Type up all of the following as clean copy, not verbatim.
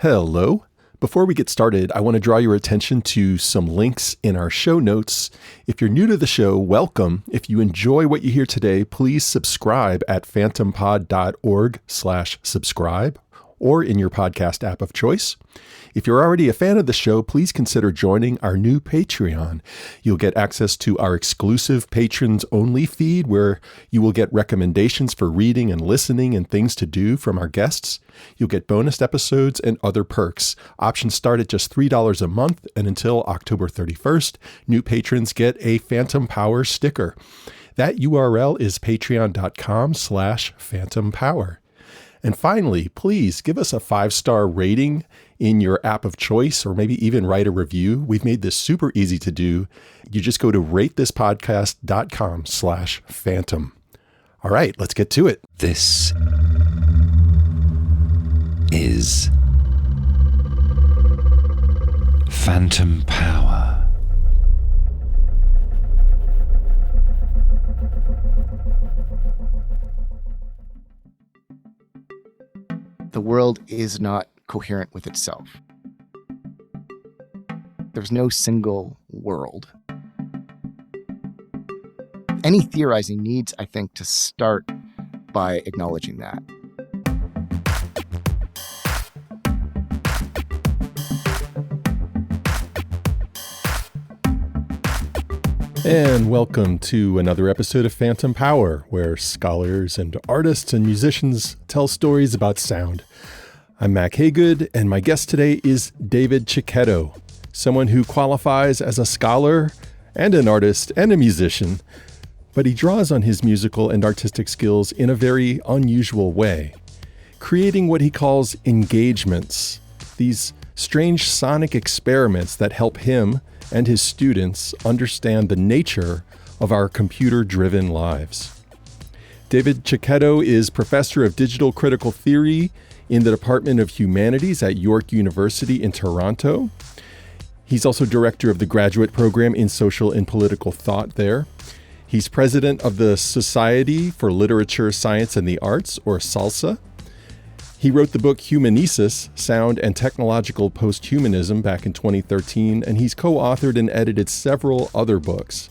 Hello. Before we get started, I want to draw your attention to some links in our show notes. If you're new to the show, welcome. If you enjoy what you hear today, please subscribe at phantompod.org/subscribe or in your podcast app of choice. If you're already a fan of the show, please consider joining our new Patreon. You'll get access to our exclusive patrons-only feed where you will get recommendations for reading and listening and things to do from our guests. You'll get bonus episodes and other perks. Options start at just $3 a month, and until October 31st, new patrons get a Phantom Power sticker. That URL is patreon.com/Phantom Power. And finally, please give us a 5-star rating in your app of choice, or maybe even write a review. We've made this super easy to do. You just go to ratethispodcast.com/Phantom. All right, let's get to it. This is Phantom Power. The world is not coherent with itself. There's no single world. Any theorizing needs, I think, to start by acknowledging that. And welcome to another episode of Phantom Power, where scholars and artists and musicians tell stories about sound. I'm Mack Hagood, and my guest today is David Cecchetto, someone who qualifies as a scholar and an artist and a musician, but he draws on his musical and artistic skills in a very unusual way, creating what he calls engagements, these strange sonic experiments that help him and his students understand the nature of our computer-driven lives. David Cecchetto is professor of digital critical theory in the Department of Humanities at York University in Toronto. He's also director of the graduate program in social and political thought there. He's president of the Society for Literature, Science, and the Arts, or S.A.L.S.A. He wrote the book Humanesis, Sound and Technological Posthumanism back in 2013, and he's co-authored and edited several other books.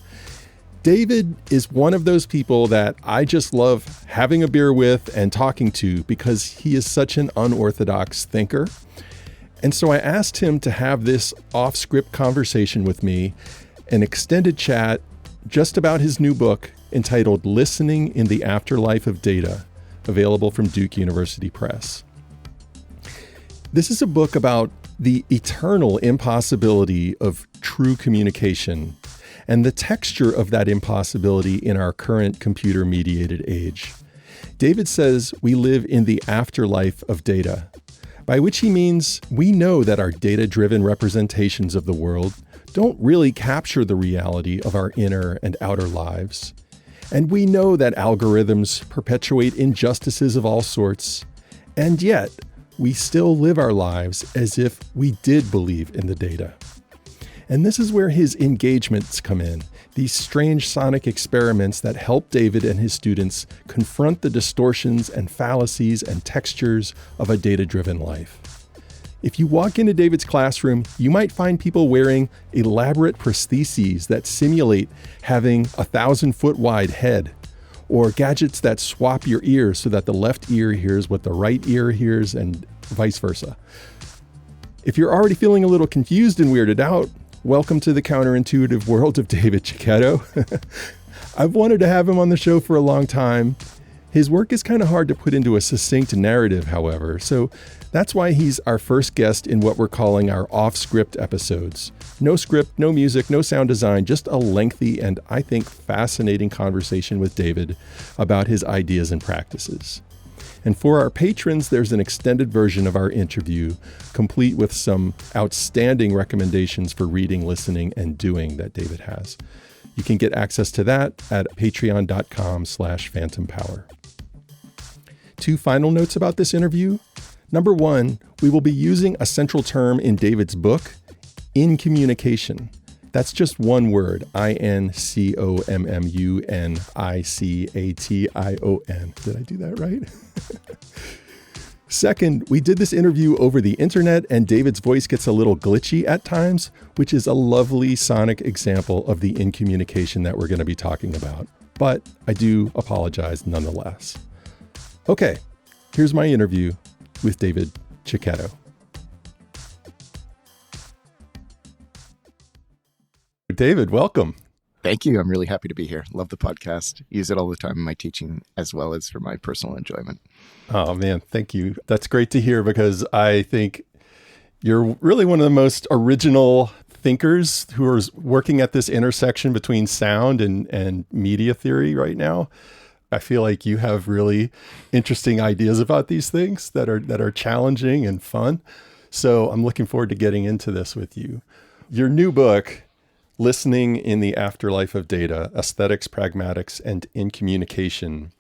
David is one of those people that I just love having a beer with and talking to because he is such an unorthodox thinker. And so I asked him to have this off-script conversation with me, an extended chat just about his new book entitled Listening in the Afterlife of Data, available from Duke University Press. This is a book about the eternal impossibility of true communication and the texture of that impossibility in our current computer-mediated age. David says we live in the afterlife of data, by which he means we know that our data-driven representations of the world don't really capture the reality of our inner and outer lives. And we know that algorithms perpetuate injustices of all sorts, and yet we still live our lives as if we did believe in the data. And this is where his engagements come in, these strange sonic experiments that help David and his students confront the distortions and fallacies and textures of a data-driven life. If you walk into David's classroom, you might find people wearing elaborate prostheses that simulate having a 1,000-foot wide head, or gadgets that swap your ears so that the left ear hears what the right ear hears and vice versa. If you're already feeling a little confused and weirded out, welcome to the counterintuitive world of David Cecchetto. I've wanted to have him on the show for a long time. His work is kind of hard to put into a succinct narrative, however, so that's why he's our first guest in what we're calling our off-script episodes. No script, no music, no sound design, just a lengthy and, I think, fascinating conversation with David about his ideas and practices. And for our patrons, there's an extended version of our interview, complete with some outstanding recommendations for reading, listening, and doing that David has. You can get access to that at patreon.com/Phantom Power. 2 final notes about this interview. Number 1, we will be using a central term in David's book, Incommunication. That's just one word, Incommunication. Did I do that right? Second, we did this interview over the internet and David's voice gets a little glitchy at times, which is a lovely sonic example of the incommunication that we're going to be talking about. But I do apologize nonetheless. Okay, here's my interview with David Cecchetto. David, welcome. Thank you. I'm really happy to be here. Love the podcast. Use it all the time in my teaching as well as for my personal enjoyment. Oh, man. Thank you. That's great to hear because I think you're really one of the most original thinkers who are working at this intersection between sound and media theory right now. I feel like you have really interesting ideas about these things that are challenging and fun. So I'm looking forward to getting into this with you. Your new book, Listening in the Afterlife of Data, Aesthetics, Pragmatics, and Incommunication,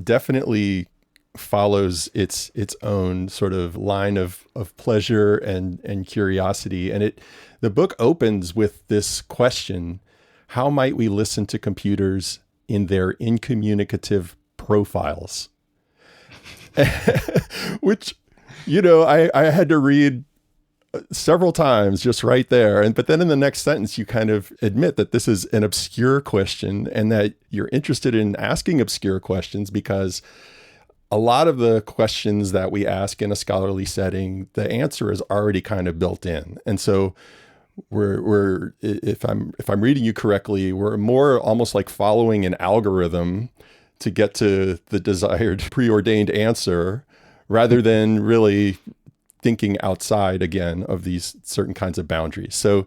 definitely follows its own sort of line of pleasure and curiosity. And the book opens with this question: how might we listen to computers in their incommunicative profiles? Which, I had to read several times just right there. But then in the next sentence, you kind of admit that this is an obscure question and that you're interested in asking obscure questions because a lot of the questions that we ask in a scholarly setting, the answer is already kind of built in. And so we're if I'm reading you correctly, we're more almost like following an algorithm to get to the desired preordained answer rather than really thinking outside again of these certain kinds of boundaries. So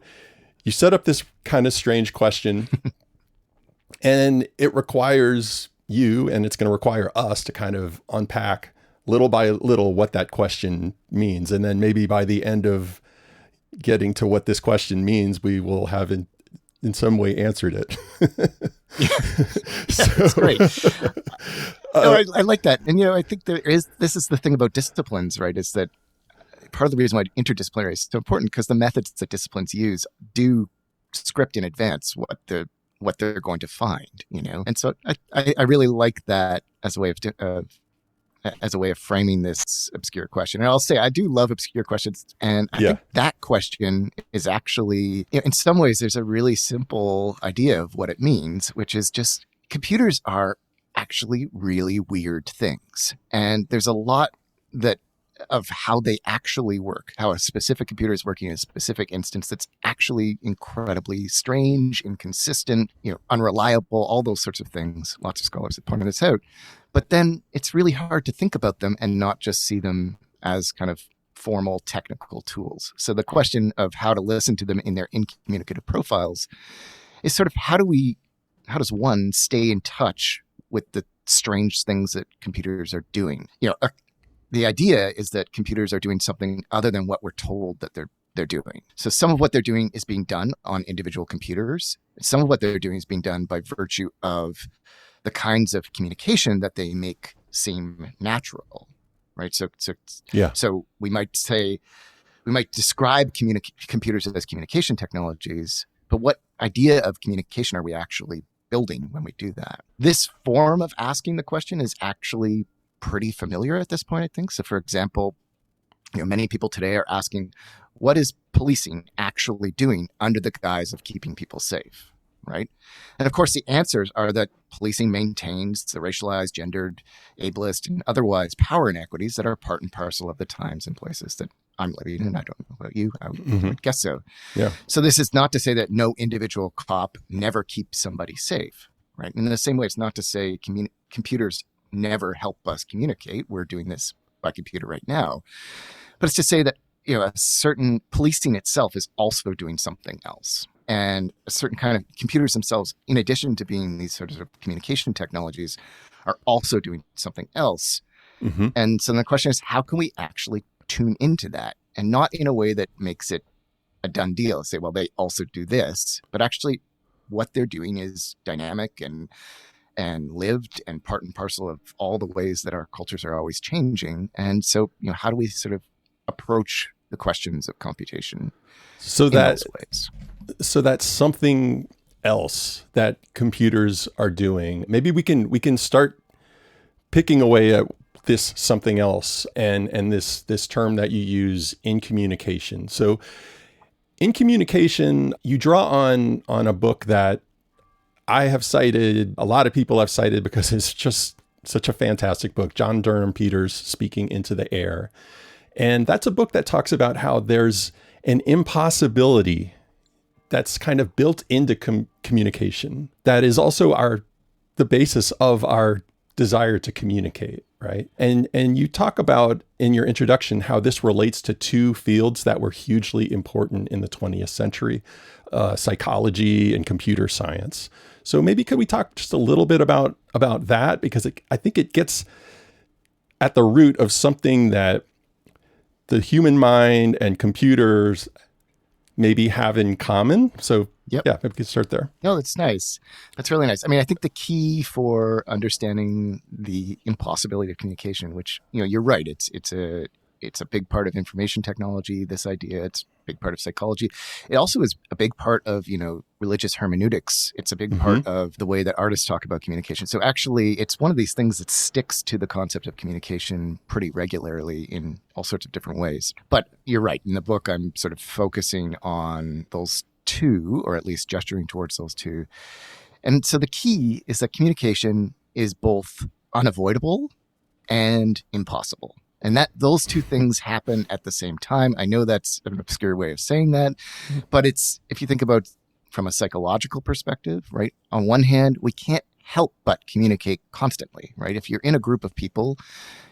you set up this kind of strange question and it requires you, and it's going to require us to kind of unpack little by little what that question means. And then maybe by the end of getting to what this question means, we will have in some way answered it. That's great. I like that. And, I think this is the thing about disciplines, right? Is that part of the reason why interdisciplinary is so important, because the methods that disciplines use do script in advance what they're going to find, And so I really like that as a way of framing this obscure question. And I'll say I do love obscure questions, and I think that question is actually, in some ways, there's a really simple idea of what it means, which is just computers are actually really weird things, and there's a lot of how they actually work, how a specific computer is working in a specific instance that's actually incredibly strange, inconsistent, unreliable, all those sorts of things. Lots of scholars have pointed this out. But then it's really hard to think about them and not just see them as kind of formal technical tools. So the question of how to listen to them in their incommunicative profiles is sort of how does one stay in touch with the strange things that computers are doing? The idea is that computers are doing something other than what we're told that they're doing. So some of what they're doing is being done on individual computers. Some of what they're doing is being done by virtue of the kinds of communication that they make seem natural, right? So we might describe computers as communication technologies, but what idea of communication are we actually building when we do that? This form of asking the question is actually pretty familiar at this point, I think. So for example, many people today are asking, what is policing actually doing under the guise of keeping people safe, right? And of course, the answers are that policing maintains the racialized, gendered, ableist, and otherwise power inequities that are part and parcel of the times and places that I'm living in. I don't know about you. I would guess so. Yeah. So this is not to say that no individual cop never keeps somebody safe, right? And in the same way, it's not to say computers never help us communicate. We're doing this by computer right now. But it's to say that, a certain policing itself is also doing something else. And a certain kind of computers themselves, in addition to being these sorts of communication technologies, are also doing something else. Mm-hmm. And so the question is, how can we actually tune into that? And not in a way that makes it a done deal. Say, well, they also do this, but actually what they're doing is dynamic and lived and part and parcel of all the ways that our cultures are always changing. And so, how do we sort of approach the questions of computation in those ways? So that's something else that computers are doing. Maybe we can start picking away at this something else and this term that you use, incommunication. So incommunication, you draw on a book that I have cited, a lot of people have cited because it's just such a fantastic book, John Durham Peters' Speaking into the Air. And that's a book that talks about how there's an impossibility that's kind of built into communication that is also the basis of our desire to communicate, right? And you talk about in your introduction how this relates to two fields that were hugely important in the 20th century, psychology and computer science. So maybe could we talk just a little bit about that? Because I think it gets at the root of something that the human mind and computers maybe have in common. So yeah, maybe we could start there. No, that's nice. That's really nice. I mean, I think the key for understanding the impossibility of communication, which, you're right. It's a big part of information technology, this idea. It's a big part of psychology. It also is a big part of, religious hermeneutics. It's a big part of the way that artists talk about communication. So actually, it's one of these things that sticks to the concept of communication pretty regularly in all sorts of different ways. But you're right. In the book, I'm sort of focusing on those two, or at least gesturing towards those two. And so the key is that communication is both unavoidable and impossible. And that those two things happen at the same time. I know that's an obscure way of saying that, but it's, if you think about from a psychological perspective, right? On one hand, we can't help but communicate constantly, right? If you're in a group of people,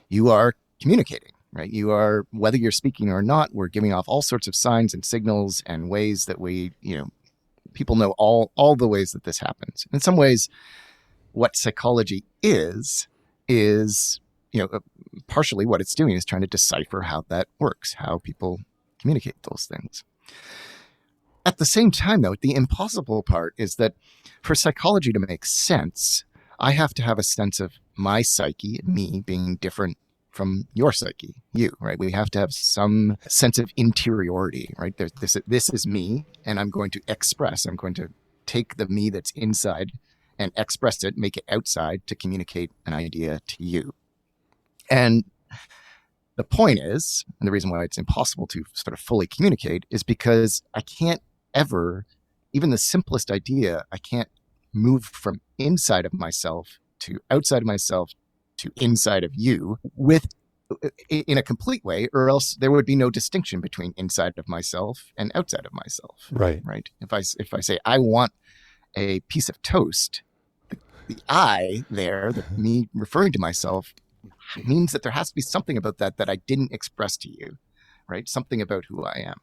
you are communicating, right? You are, whether you're speaking or not, we're giving off all sorts of signs and signals and ways that we, people know all the ways that this happens. In some ways, what psychology is partially what it's doing is trying to decipher how that works, how people communicate those things. At the same time, though, the impossible part is that for psychology to make sense, I have to have a sense of my psyche, me, being different from your psyche, you, right? We have to have some sense of interiority, right? This is me, and I'm going to take the me that's inside and express it, make it outside to communicate an idea to you. And the point is, and the reason why it's impossible to sort of fully communicate is because I can't ever, even the simplest idea, I can't move from inside of myself to outside of myself to inside of you in a complete way, or else there would be no distinction between inside of myself and outside of myself. Right. Right. If I say I want a piece of toast, the I there, me referring to myself, means that there has to be something about that I didn't express to you, right? Something about who I am.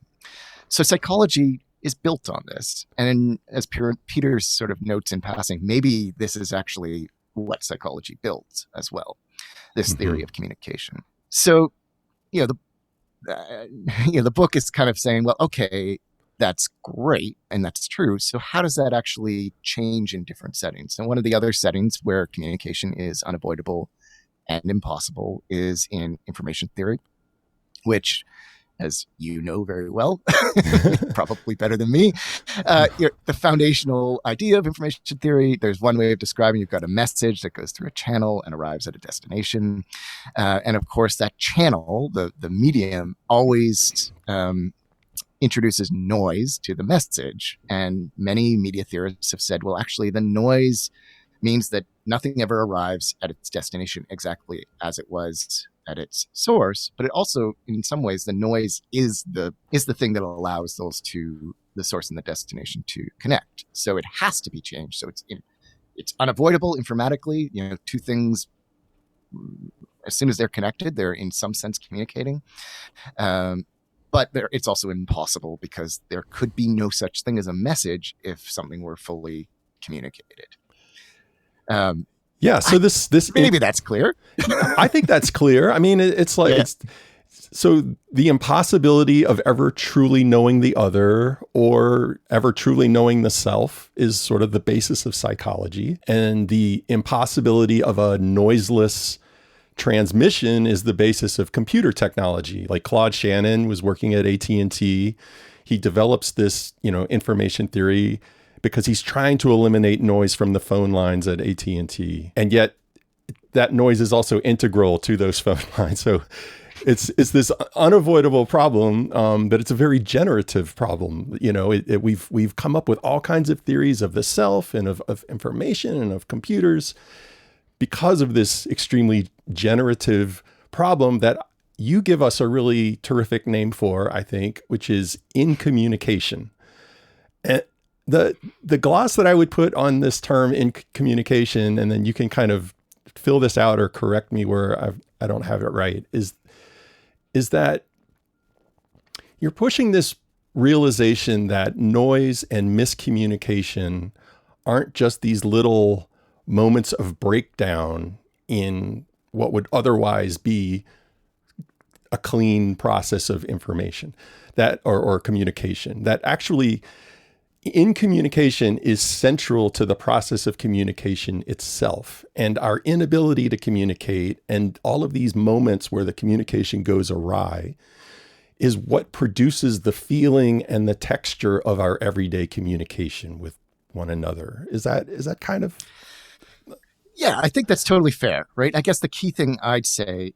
So psychology is built on this. And as Peters sort of notes in passing, maybe this is actually what psychology builds as well, this theory of communication. So, the book is kind of saying, well, okay, that's great and that's true. So how does that actually change in different settings? And one of the other settings where communication is unavoidable and impossible is in information theory, which, as you know very well, probably better than me, the foundational idea of information theory, there's one way of describing, you've got a message that goes through a channel and arrives at a destination. And of course, that channel, the medium, always introduces noise to the message. And many media theorists have said, well, actually, the noise means that nothing ever arrives at its destination exactly as it was at its source, but it also, in some ways, the noise is the thing that allows those two, the source and the destination, to connect. So it has to be changed. So it's unavoidable informatically. Two things, as soon as they're connected, they're in some sense communicating. But it's also impossible because there could be no such thing as a message if something were fully communicated. So this maybe that's clear. I think that's clear. I mean, it's like, so the impossibility of ever truly knowing the other or ever truly knowing the self is sort of the basis of psychology. And the impossibility of a noiseless transmission is the basis of computer technology. Like Claude Shannon was working at AT&T. He develops this, information theory because he's trying to eliminate noise from the phone lines at AT&T. And yet that noise is also integral to those phone lines. So it's this unavoidable problem, but it's a very generative problem. You know, we've come up with all kinds of theories of the self and of information and of computers because of this extremely generative problem that you give us a really terrific name for, I think, which is incommunication. And the gloss that I would put on this term incommunication, and then you can kind of fill this out or correct me where I don't have it right, is that you're pushing this realization that noise and miscommunication aren't just these little moments of breakdown in what would otherwise be a clean process of information that or communication. That actually incommunication is central to the process of communication itself, and our inability to communicate and all of these moments where the communication goes awry is what produces the feeling and the texture of our everyday communication with one another. Is that kind of... Yeah, I think that's totally fair, right? I guess the key thing I'd say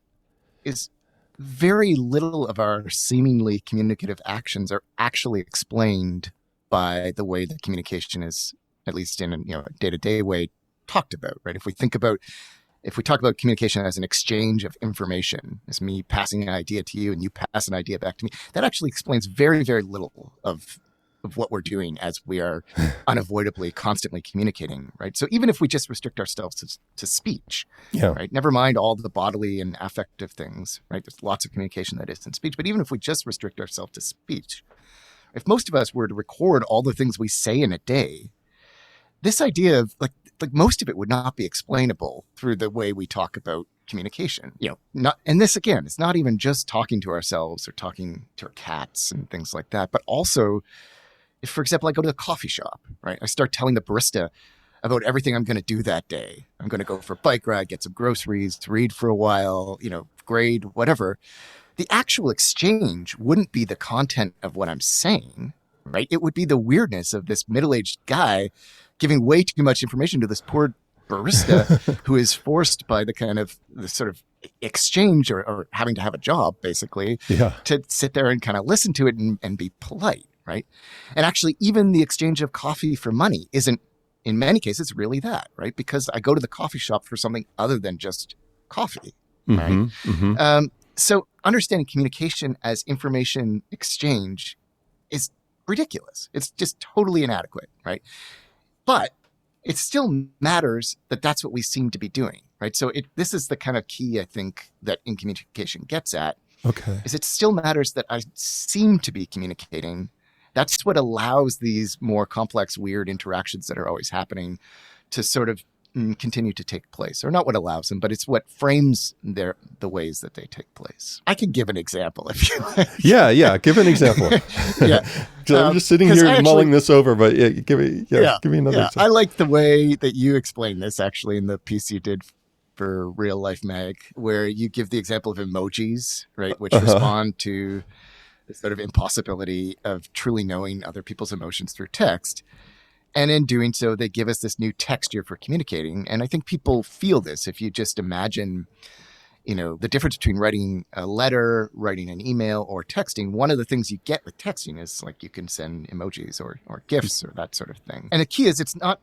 is very little of our seemingly communicative actions are actually explained by the way that communication is, at least in a day-to-day way, talked about, right? If we talk about communication as an exchange of information, as me passing an idea to you and you pass an idea back to me, that actually explains very, very little of what we're doing as we are unavoidably constantly communicating, right? So even if we just restrict ourselves to speech, right? Never mind all the bodily and affective things, right? There's lots of communication that isn't speech, but even if we just restrict ourselves to speech, if most of us were to record all the things we say in a day, this idea of like most of it would not be explainable through the way we talk about communication. And this again, it's not even just talking to ourselves or talking to our cats and things like that, but also if, for example, I go to the coffee shop, right? I start telling the barista about everything I'm going to do that day. I'm going to go for a bike ride, get some groceries, read for a while, grade, whatever. The actual exchange wouldn't be the content of what I'm saying, right? It would be the weirdness of this middle-aged guy giving way too much information to this poor barista who is forced by the sort of exchange or having to have a job, basically, to sit there and kind of listen to it and be polite, right? And actually, even the exchange of coffee for money isn't, in many cases, really that, right? Because I go to the coffee shop for something other than just coffee, right? Mm-hmm. So understanding communication as information exchange is ridiculous. It's just totally inadequate, right? But it still matters that that's what we seem to be doing, right? So this is the kind of key, I think, that Incommunication gets at. Okay. Is it still matters that I seem to be communicating. That's what allows these more complex, weird interactions that are always happening to sort of continue to take place, or not what allows them, but it's what frames the ways that they take place. I can give an example if you like. Yeah, give an example. Yeah, so I'm just sitting here mulling this over, but give me another example. I like the way that you explain this actually in the piece you did for Real Life Mag, where you give the example of emojis, right, which respond to the sort of impossibility of truly knowing other people's emotions through text. And in doing so, they give us this new texture for communicating. And I think people feel this. If you just imagine, the difference between writing a letter, writing an email, or texting, one of the things you get with texting is like you can send emojis or GIFs or that sort of thing. And the key is it's not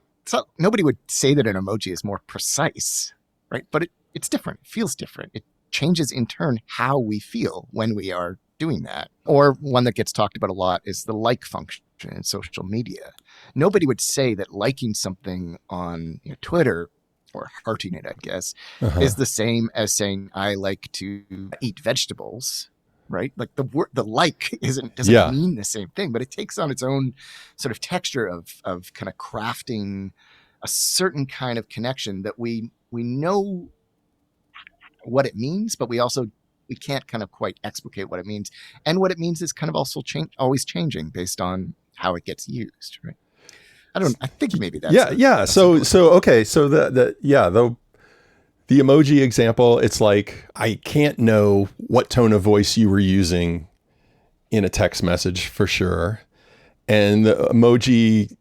nobody would say that an emoji is more precise, right? But it's different. It feels different. It changes in turn how we feel when we are doing that. Or one that gets talked about a lot is the like function in social media. Nobody would say that liking something on Twitter, or hearting it, I guess, is the same as saying I like to eat vegetables, right? Like the word, the like doesn't mean the same thing, but it takes on its own sort of texture of kind of crafting a certain kind of connection that we know what it means, but we can't kind of quite explicate what it means. And what it means is kind of also always changing based on how it gets used, right? I think maybe that's So okay. So the emoji example, it's like, I can't know what tone of voice you were using in a text message for sure. And the emoji,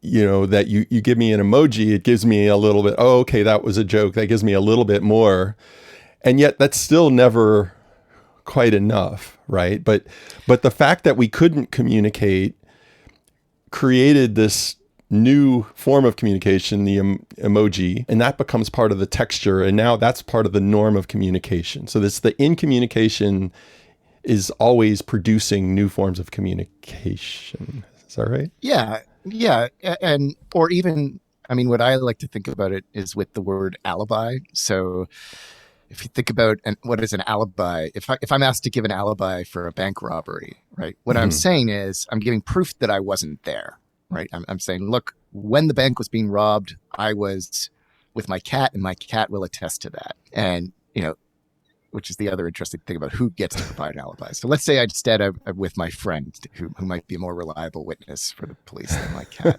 that you give me an emoji, it gives me a little bit, oh, okay, that was a joke. That gives me a little bit more. And yet that's still never quite enough, right? But the fact that we couldn't communicate created this new form of communication, the emoji, and that becomes part of the texture. And now that's part of the norm of communication. So the incommunication is always producing new forms of communication. Is that right? Yeah. And, or even, what I like to think about it is with the word alibi. So if you think about what is an alibi, if I'm asked to give an alibi for a bank robbery, right? What I'm saying is I'm giving proof that I wasn't there, right? I'm saying, look, when the bank was being robbed, I was with my cat, and my cat will attest to that. And, which is the other interesting thing about who gets to provide an alibi. So let's say instead I'm with my friend who might be a more reliable witness for the police than my cat.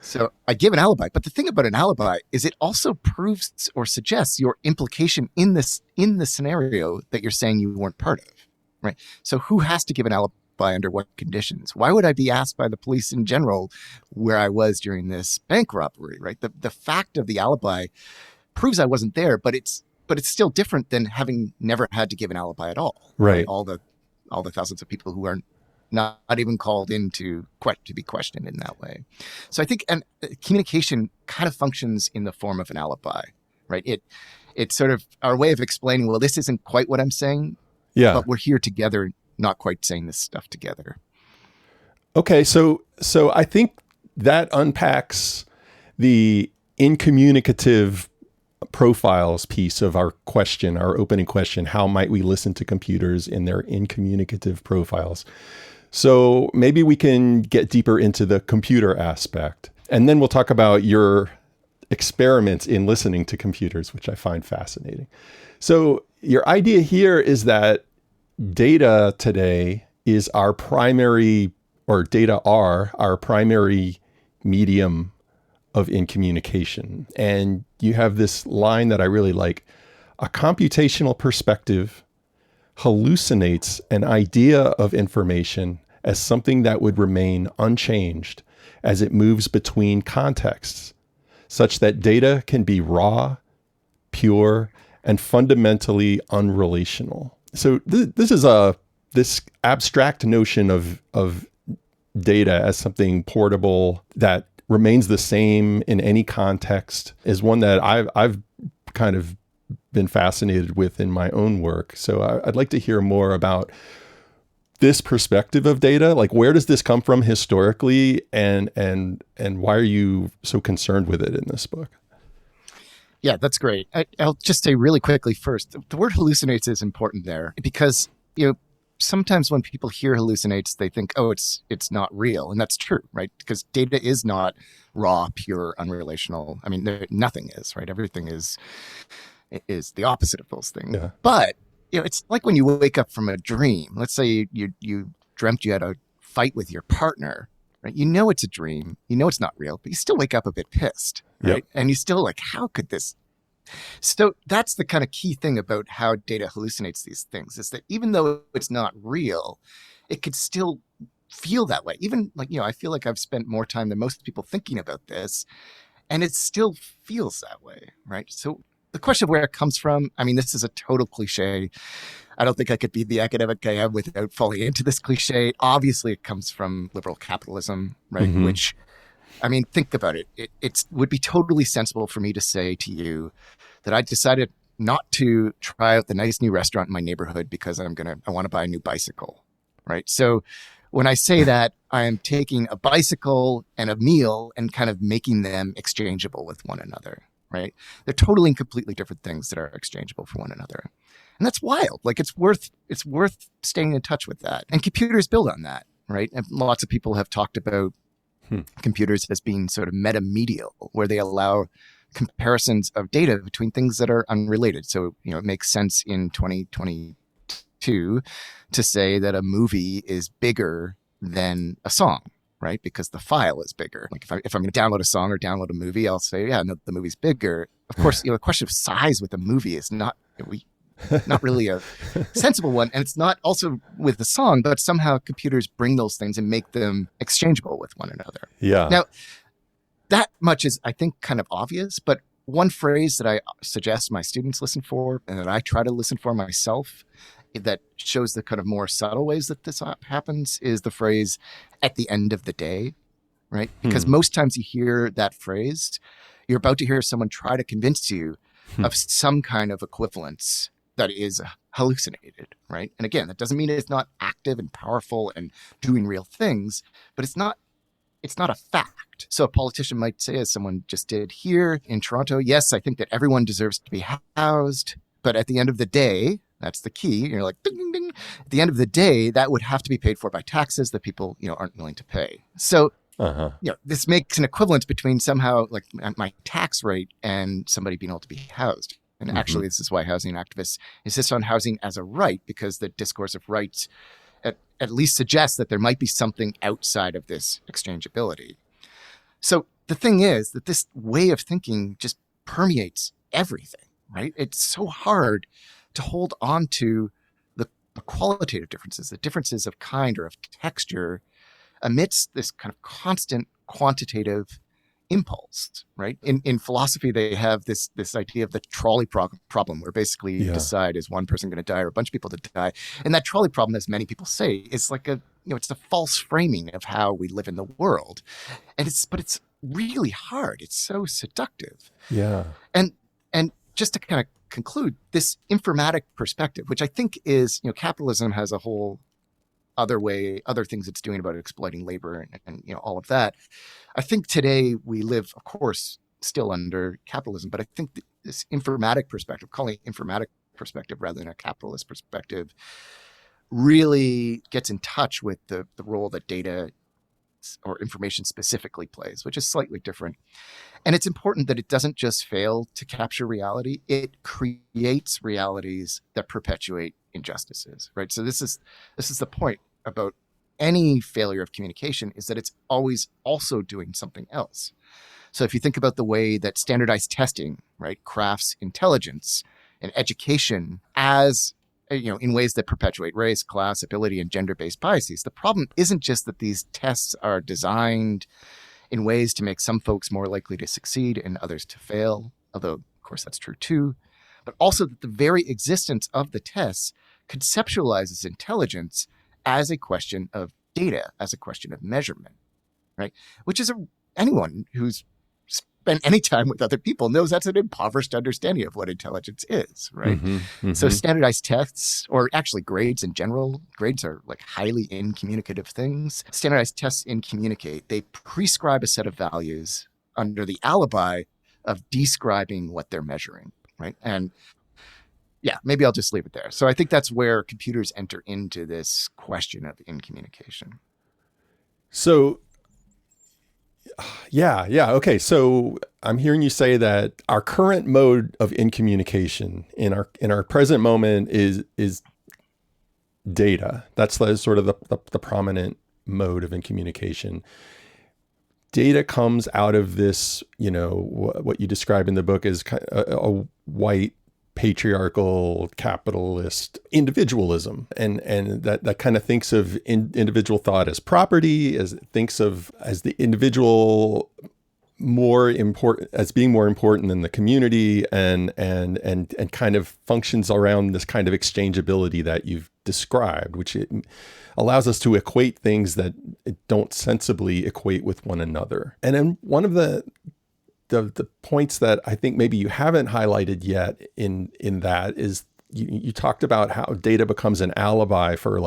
So I give an alibi. But the thing about an alibi is it also proves or suggests your implication in the scenario that you're saying you weren't part of, right? So who has to give an alibi under what conditions? Why would I be asked by the police in general where I was during this bank robbery, right? The fact of the alibi proves I wasn't there, but it's still different than having never had to give an alibi at all. Right. All the thousands of people who are not even called in to be questioned in that way. So I think communication kind of functions in the form of an alibi, right? It's sort of our way of explaining, well, this isn't quite what I'm saying, but we're here together, not quite saying this stuff together. Okay, so I think that unpacks the incommunicative profiles piece of our opening question. How might we listen to computers in their incommunicative profiles? So maybe we can get deeper into the computer aspect. And then we'll talk about your experiments in listening to computers, which I find fascinating. So your idea here is that data today is our primary medium of incommunication. And you have this line that I really like. A computational perspective hallucinates an idea of information as something that would remain unchanged as it moves between contexts, such that data can be raw, pure, and fundamentally unrelational. So this is this abstract notion of data as something portable that remains the same in any context is one that I've kind of been fascinated with in my own work. So I'd like to hear more about this perspective of data. Like, where does this come from historically, and why are you so concerned with it in this book? Yeah, that's great. I'll just say really quickly first, the word hallucinates is important there because, sometimes when people hear hallucinates, they think, oh, it's not real. And that's true, right? Because data is not raw, pure, unrelational. Nothing is, right? Everything is the opposite of those things. Yeah. But, it's like when you wake up from a dream. Let's say you dreamt you had a fight with your partner, right? It's a dream. It's not real, but you still wake up a bit pissed, right? Yep. And you still like, how could this? So that's the kind of key thing about how data hallucinates these things is that even though it's not real, it could still feel that way. Even I feel like I've spent more time than most people thinking about this, and it still feels that way, right? So the question of where it comes from, this is a total cliche. I don't think I could be the academic I am without falling into this cliche. Obviously, it comes from liberal capitalism, right? Mm-hmm. Which, think about it. It would be totally sensible for me to say to you that I decided not to try out the nice new restaurant in my neighborhood because I want to buy a new bicycle, right? So when I say that, I am taking a bicycle and a meal and kind of making them exchangeable with one another, right? They're totally and completely different things that are exchangeable for one another. And that's wild. Like it's worth staying in touch with that. And computers build on that, right? And lots of people have talked about computers as being sort of metamedial, where they allow comparisons of data between things that are unrelated. So, it makes sense in 2022 to say that a movie is bigger than a song, right? Because the file is bigger. Like if I'm going to download a song or download a movie, I'll say, yeah, no, the movie's bigger. Of course, the question of size with a movie is not, not really a sensible one. And it's not also with the song, but somehow computers bring those things and make them exchangeable with one another. Yeah. Now, that much is, I think, kind of obvious, but one phrase that I suggest my students listen for and that I try to listen for myself that shows the kind of more subtle ways that this happens is the phrase "at the end of the day," right? Because most times you hear that phrase, you're about to hear someone try to convince you of some kind of equivalence that is hallucinated, right? And again, that doesn't mean it's not active and powerful and doing real things, but it's not a fact. So a politician might say, as someone just did here in Toronto, yes, I think that everyone deserves to be housed, but at the end of the day, that's the key. You're like, ding, ding, ding. At the end of the day, that would have to be paid for by taxes that people, aren't willing to pay. So, this makes an equivalence between somehow like my tax rate and somebody being able to be housed. And actually, this is why housing activists insist on housing as a right, because the discourse of rights at least suggests that there might be something outside of this exchangeability. So the thing is that this way of thinking just permeates everything, right? It's so hard to hold on to the qualitative differences, the differences of kind or of texture amidst this kind of constant quantitative impulse, right? In philosophy, they have this idea of the trolley problem, where basically you decide, is one person going to die or a bunch of people to die? And that trolley problem, as many people say, is like it's a false framing of how we live in the world. And but it's really hard. It's so seductive. Yeah. And just to kind of conclude, this informatic perspective, which I think is, capitalism has a whole other things it's doing about exploiting labor and all of that. I think today we live, of course, still under capitalism, but I think this informatic perspective, calling it informatic perspective rather than a capitalist perspective, really gets in touch with the role that data or information specifically plays, which is slightly different. And it's important that it doesn't just fail to capture reality, it creates realities that perpetuate injustices, right? So this is the point about any failure of communication, is that it's always also doing something else. So if you think about the way that standardized testing, right, crafts intelligence and education as, in ways that perpetuate race, class, ability, and gender-based biases, the problem isn't just that these tests are designed in ways to make some folks more likely to succeed and others to fail, although, of course, that's true too, but also that the very existence of the tests conceptualizes intelligence as a question of data, as a question of measurement, right? Which is anyone who's spent any time with other people knows that's an impoverished understanding of what intelligence is, right? So standardized tests, or actually grades in general, grades are like highly incommunicative things. Standardized tests incommunicate. They prescribe a set of values under the alibi of describing what they're measuring, right? And yeah, maybe I'll just leave it there. So I think that's where computers enter into this question of incommunication. So, yeah. Okay. So I'm hearing you say that our current mode of incommunication in our present moment is data. That's sort of the prominent mode of incommunication. Data comes out of this, what you describe in the book as a white patriarchal capitalist individualism, and that kind of thinks of individual thought as property, as the individual as being more important than the community, and kind of functions around this kind of exchangeability that you've described, which it allows us to equate things that don't sensibly equate with one another. And then one of the points that I think maybe you haven't highlighted yet in that is you talked about how data becomes an alibi for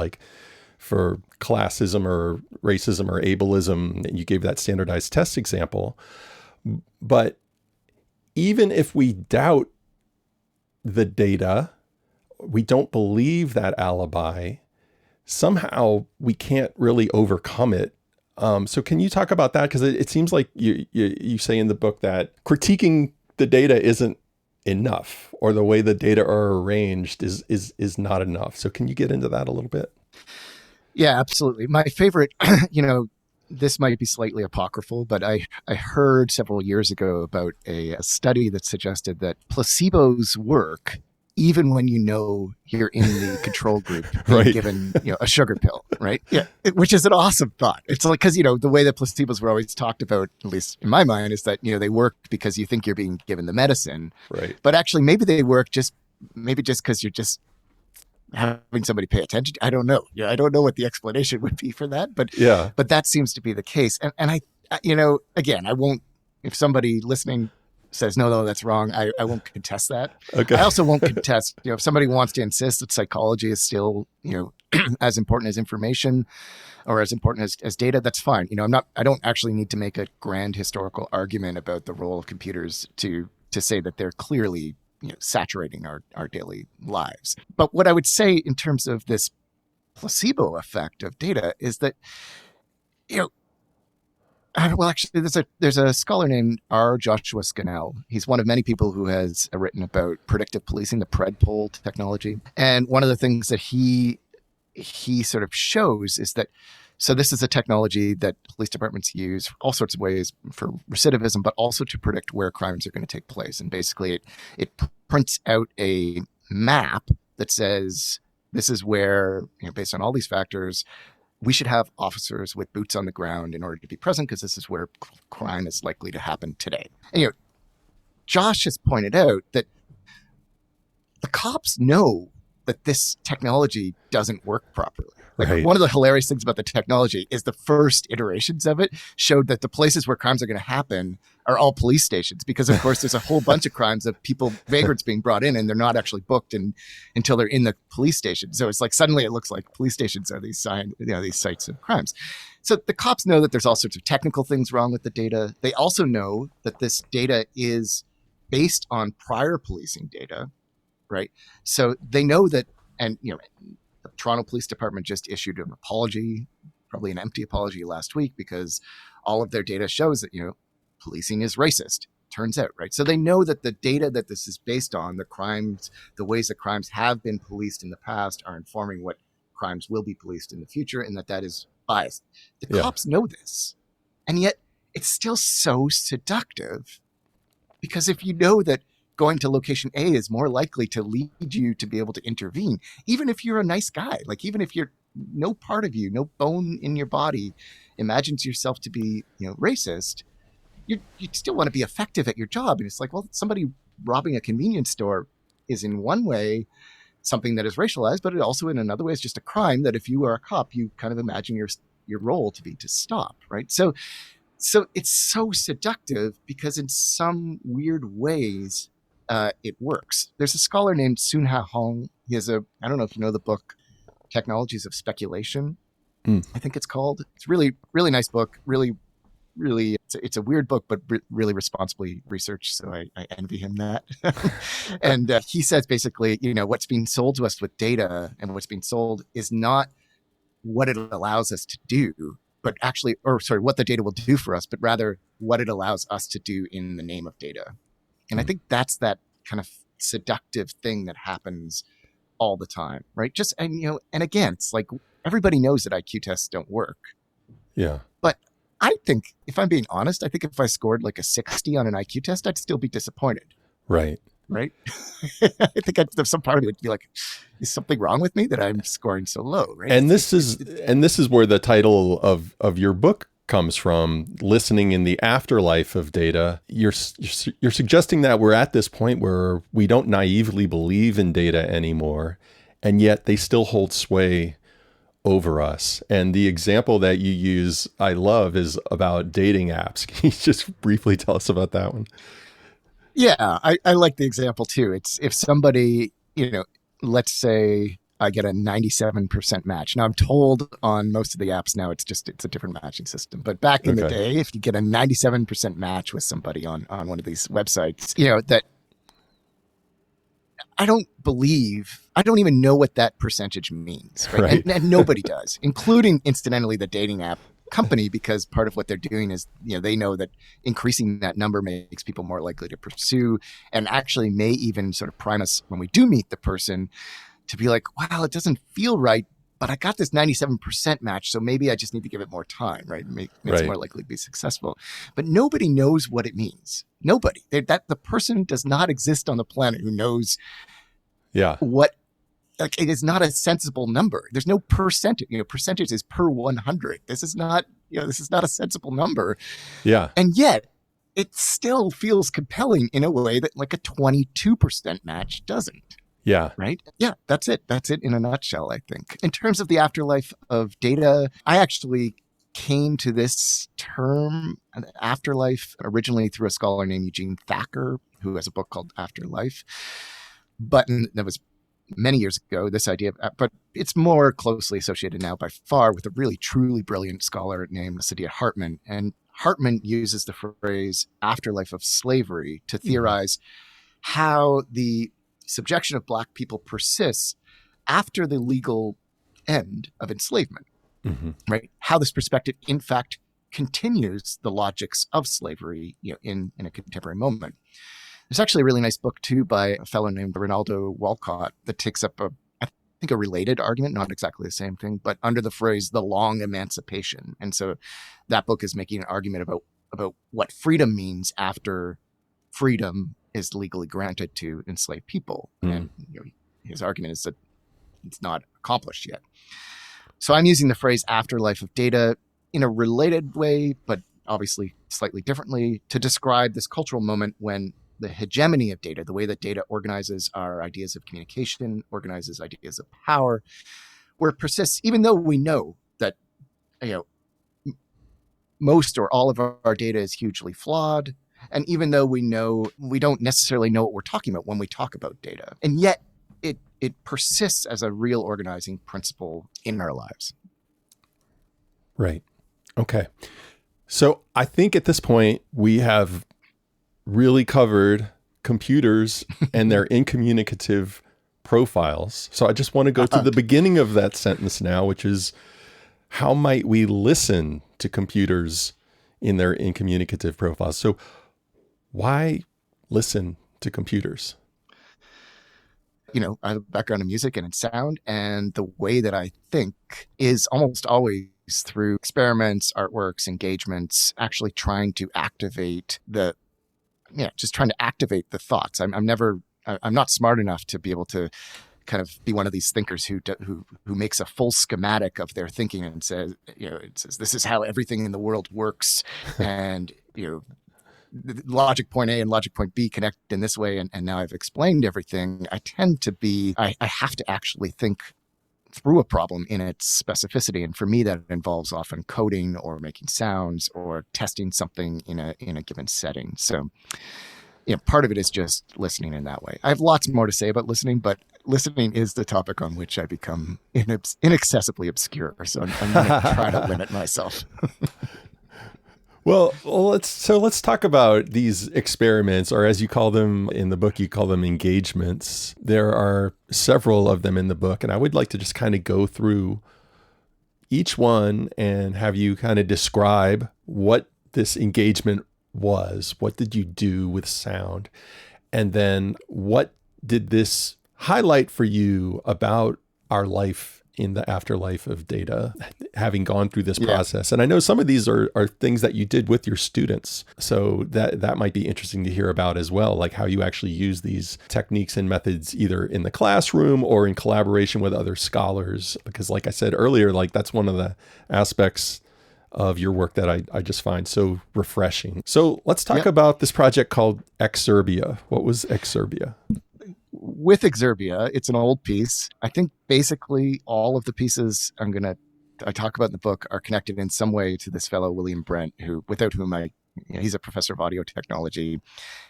classism or racism or ableism. And you gave that standardized test example. But even if we doubt the data, we don't believe that alibi, somehow we can't really overcome it. So can you talk about that? Because it seems like you say in the book that critiquing the data isn't enough, or the way the data are arranged is not enough. So can you get into that a little bit? Yeah, absolutely. My favorite, this might be slightly apocryphal, but I heard several years ago about a study that suggested that placebos work even when you know you're in the control group Right. given a sugar pill, right? Yeah, which is an awesome thought. It's like, because the way that placebos were always talked about, at least in my mind, is that they work because you think you're being given the medicine, Right. but actually maybe they work just because you're just having somebody pay attention. I don't know. I don't know what the explanation would be for that, but that seems to be the case. And I again, I won't. If somebody listening says no, that's wrong, I won't contest that. Okay. I also won't contest, if somebody wants to insist that psychology is still, as important as information or as important as data, that's fine. I don't actually need to make a grand historical argument about the role of computers to say that they're clearly, saturating our daily lives. But what I would say in terms of this placebo effect of data is that, well, actually, there's a scholar named R. Joshua Scannell. He's one of many people who has written about predictive policing, the predpol technology. And one of the things that he sort of shows is that, so this is a technology that police departments use all sorts of ways for recidivism, but also to predict where crimes are going to take place. And basically, it prints out a map that says this is where, based on all these factors, we should have officers with boots on the ground in order to be present because this is where crime is likely to happen today. And, Josh has pointed out that the cops know that this technology doesn't work properly. Right. One of the hilarious things about the technology is the first iterations of it showed that the places where crimes are going to happen are all police stations, because of course there's a whole bunch of crimes of vagrants being brought in and they're not actually booked until they're in the police station. So it's like suddenly it looks like police stations are these sites of crimes. So the cops know that there's all sorts of technical things wrong with the data. They also know that this data is based on prior policing data, right? So they know that, and the Toronto Police Department just issued an apology, probably an empty apology last week, because all of their data shows that, policing is racist, turns out, right? So they know that the data that this is based on, the ways that crimes have been policed in the past are informing what crimes will be policed in the future, and that is biased. The cops know this, and yet it's still so seductive, because if you know that going to location A is more likely to lead you to be able to intervene, even if you're a nice guy, like even if you're no part of you, no bone in your body imagines yourself to be, racist, you still want to be effective at your job. And it's like, well, somebody robbing a convenience store is in one way something that is racialized, but it also in another way is just a crime that if you are a cop, you kind of imagine your role to be to stop, right? So it's so seductive because in some weird ways, it works. There's a scholar named Soonha Hong. He has I don't know if you know the book, Technologies of Speculation, I think it's called. It's really, really nice book. Really, really, it's a weird book, but really responsibly researched. So I envy him that. And he says basically, what's being sold to us with data and what's being sold is not what it allows us to do, but actually, what the data will do for us, but rather what it allows us to do in the name of data. And I think that's that kind of seductive thing that happens all the time, right? And again, it's like everybody knows that IQ tests don't work. Yeah. But I think, if I'm being honest, I think if I scored like a 60 on an IQ test, I'd still be disappointed. Right. Right? I think some part of me would be like, is something wrong with me that I'm scoring so low, right? And this is where the title of your book comes from, listening in the afterlife of data. You're suggesting that we're at this point where we don't naively believe in data anymore, and yet they still hold sway over us. And the example that you use, I love, is about dating apps. Can you just briefly tell us about that one? Yeah, I like the example too. It's if somebody, let's say I get a 97% match. Now I'm told on most of the apps now it's a different matching system. But back in the day, if you get a 97% match with somebody on one of these websites, that I don't even know what that percentage means. Right? And nobody does, including incidentally the dating app company, because part of what they're doing is, they know that increasing that number makes people more likely to pursue, and actually may even sort of prime us when we do meet the person to be like, wow, it doesn't feel right, but I got this 97% match, so maybe I just need to give it more time, right? Makes it more likely to be successful. But nobody knows what it means. Nobody. The person does not exist on the planet who knows Yeah. what, like, it is not a sensible number. There's no percentage. Percentage is per 100. This is not a sensible number. Yeah. And yet it still feels compelling in a way that like a 22% match doesn't. Yeah. Right? Yeah, that's it. That's it in a nutshell, I think. In terms of the afterlife of data, I actually came to this term, afterlife, originally through a scholar named Eugene Thacker, who has a book called Afterlife. But that was many years ago, this idea, but it's more closely associated now by far with a really, truly brilliant scholar named Saidiya Hartman. And Hartman uses the phrase afterlife of slavery to theorize how the subjection of Black people persists after the legal end of enslavement, right? How this perspective, in fact, continues the logics of slavery in a contemporary moment. There's actually a really nice book, too, by a fellow named Ronaldo Walcott that takes up I think a related argument, not exactly the same thing, but under the phrase the long emancipation. And so that book is making an argument about what freedom means after freedom is legally granted to enslaved people. And his argument is that it's not accomplished yet. So I'm using the phrase afterlife of data in a related way, but obviously slightly differently, to describe this cultural moment when the hegemony of data, the way that data organizes our ideas of communication, organizes ideas of power, where it persists, even though we know that most or all of our data is hugely flawed. And even though we don't necessarily know what we're talking about when we talk about data. And yet it persists as a real organizing principle in our lives. Right. Okay. So I think at this point we have really covered computers and their incommunicative profiles. So I just want to go to the beginning of that sentence now, which is, how might we listen to computers in their incommunicative profiles? So why listen to computers? I have a background in music and in sound, and the way that I think is almost always through experiments, artworks, engagements, actually trying to activate the thoughts. I'm not smart enough to be able to kind of be one of these thinkers who makes a full schematic of their thinking and says, it says this is how everything in the world works, and logic point A and logic point B connect in this way, and now I've explained everything. I tend to be, I have to actually think through a problem in its specificity, and for me that involves often coding or making sounds or testing something in a given setting. So part of it is just listening in that way. I have lots more to say about listening, but listening is the topic on which I become inaccessibly obscure. So I'm going to try to limit myself. Well, let's talk about these experiments, or as you call them in the book, you call them engagements. There are several of them in the book, and I would like to just kind of go through each one and have you kind of describe what this engagement was. What did you do with sound? And then what did this highlight for you about our life in the afterlife of data, having gone through this process? And I know some of these are things that you did with your students. So that might be interesting to hear about as well, like how you actually use these techniques and methods either in the classroom or in collaboration with other scholars. Because like I said earlier, like that's one of the aspects of your work that I just find so refreshing. So let's talk about this project called Exerbia. What was Exerbia? With Exerbia, it's an old piece. I think basically all of the pieces I talk about in the book are connected in some way to this fellow, William Brent, without whom he's a professor of audio technology.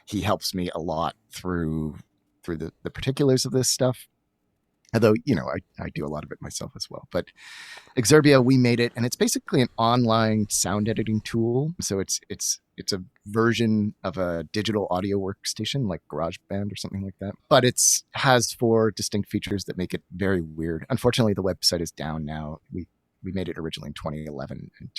He helps me a lot through the particulars of this stuff. Although, I do a lot of it myself as well. But Exerbia, we made it, and it's basically an online sound editing tool. So it's a version of a digital audio workstation like GarageBand or something like that. But it has 4 distinct features that make it very weird. Unfortunately, the website is down now. We made it originally in 2011, and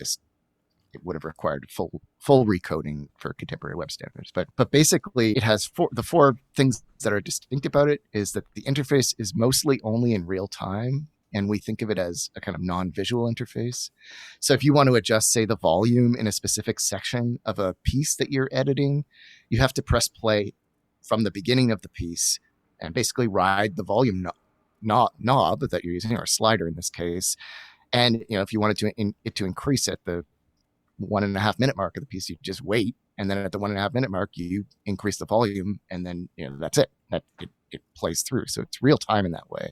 it would have required full recoding for contemporary web standards. But basically, it has the 4 things that are distinct about it is that the interface is mostly only in real time, and we think of it as a kind of non-visual interface. So if you want to adjust, say, the volume in a specific section of a piece that you're editing, you have to press play from the beginning of the piece and basically ride the volume knob that you're using, or a slider in this case. And if you wanted it to increase at the 1.5 minute mark of the piece, you just wait, and then at the 1.5 minute mark you increase the volume, and then that's it. It plays through, so it's real time in that way.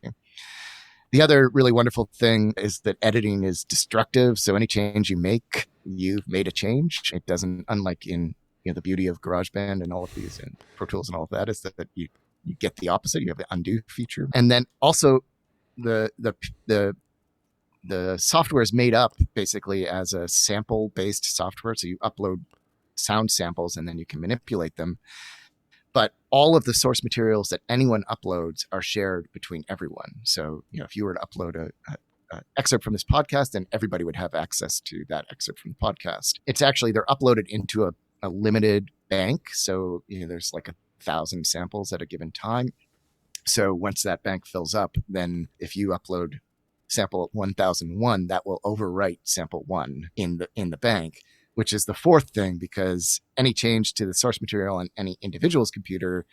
The other really wonderful thing is that editing is destructive, so any change you make, you've made a change. It doesn't, unlike in the beauty of GarageBand and all of these and Pro Tools and all of that, is that you get the opposite. You have the undo feature, and then also the software is made up basically as a sample-based software. So you upload sound samples and then you can manipulate them. But all of the source materials that anyone uploads are shared between everyone. So, if you were to upload an excerpt from this podcast, then everybody would have access to that excerpt from the podcast. It's actually, they're uploaded into a limited bank. So, there's like 1,000 samples at a given time. So once that bank fills up, then if you upload sample 1001, that will overwrite sample 1 in the bank, which is the fourth thing, because any change to the source material on any individual's computer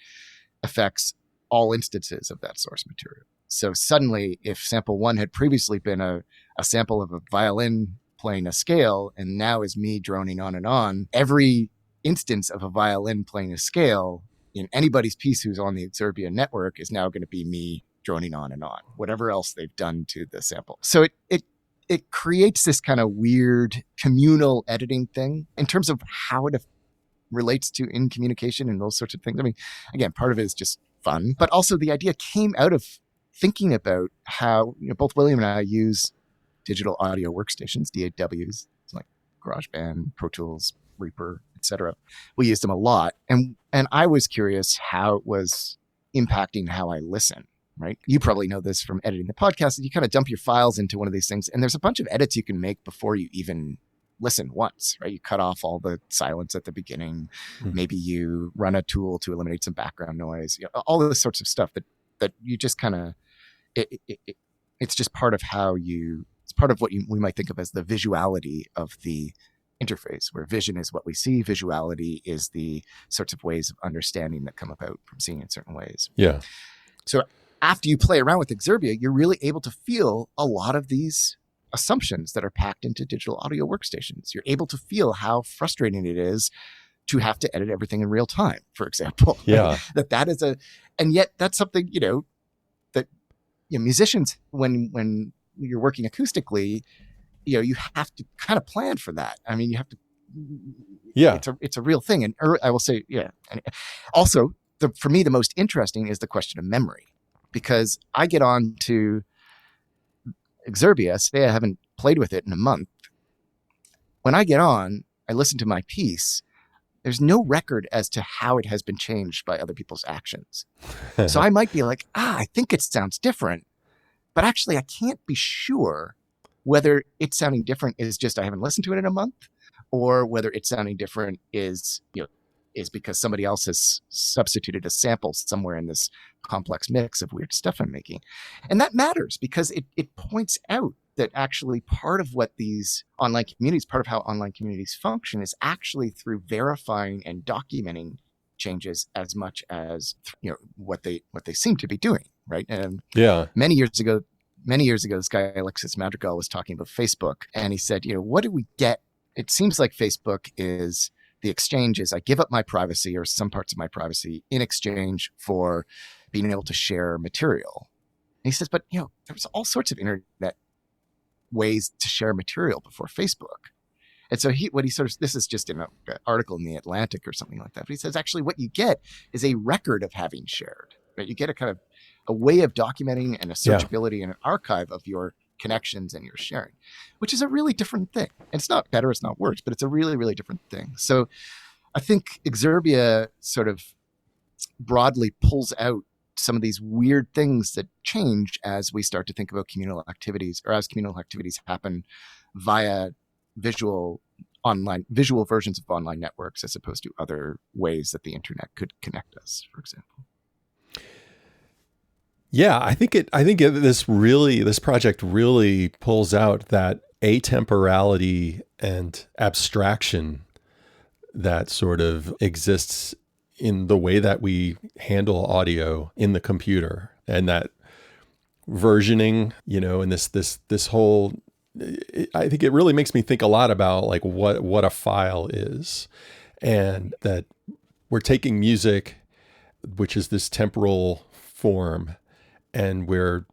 affects all instances of that source material. So suddenly, if sample 1 had previously been a sample of a violin playing a scale, and now is me droning on and on, every instance of a violin playing a scale in anybody's piece who's on the Exerbia network is now going to be me droning on and on, whatever else they've done to the sample. So it creates this kind of weird communal editing thing in terms of how it relates to Incommunication and those sorts of things. I mean, again, part of it is just fun, but also the idea came out of thinking about how both William and I use digital audio workstations, DAWs, like GarageBand, Pro Tools, Reaper, etc. We used them a lot, and I was curious how it was impacting how I listen. Right? You probably know this from editing the podcast. You kind of dump your files into one of these things, and there's a bunch of edits you can make before you even listen once, right? You cut off all the silence at the beginning. Mm-hmm. Maybe you run a tool to eliminate some background noise. All of this sorts of stuff that you just kind of it's just part of it's part of what we might think of as the visuality of the interface, where vision is what we see, visuality is the sorts of ways of understanding that come about from seeing in certain ways. Yeah. So after you play around with Exerbia, you're really able to feel a lot of these assumptions that are packed into digital audio workstations. You're able to feel how frustrating it is to have to edit everything in real time, for example. Yeah. That is and yet that's something, that musicians, when you're working acoustically, you have to kind of plan for that. I mean, you have to, yeah, it's a real thing. And I will say, yeah. And also, for me, the most interesting is the question of memory. Because I get on to Exerbia, say I haven't played with it in a month. When I get on, I listen to my piece. There's no record as to how it has been changed by other people's actions. So I might be like, I think it sounds different. But actually, I can't be sure whether it's sounding different is just I haven't listened to it in a month, or whether it's sounding different is because somebody else has substituted a sample somewhere in this complex mix of weird stuff I'm making. And that matters because it points out that actually part of what these online communities, part of how online communities function is actually through verifying and documenting changes as much as what they seem to be doing, right? And many years ago, this guy Alexis Madrigal was talking about Facebook, and he said, what do we get? It seems like Facebook is the exchange is I give up my privacy or some parts of my privacy in exchange for being able to share material. And he says, but there was all sorts of internet ways to share material before Facebook. And so this is just in an article in the Atlantic or something like that. But he says, actually, what you get is a record of having shared. Right? You get a kind of a way of documenting and a searchability and an archive of your connections and your sharing, which is a really different thing. And it's not better, it's not worse, but it's a really, really different thing. So I think Exerbia sort of broadly pulls out some of these weird things that change as we start to think about communal activities, or as communal activities happen via visual versions of online networks, as opposed to other ways that the internet could connect us, for example. Yeah, I think this project really pulls out that atemporality and abstraction that sort of exists in the way that we handle audio in the computer, and that versioning, and this whole, I think it really makes me think a lot about like what a file is, and that we're taking music, which is this temporal form, and we're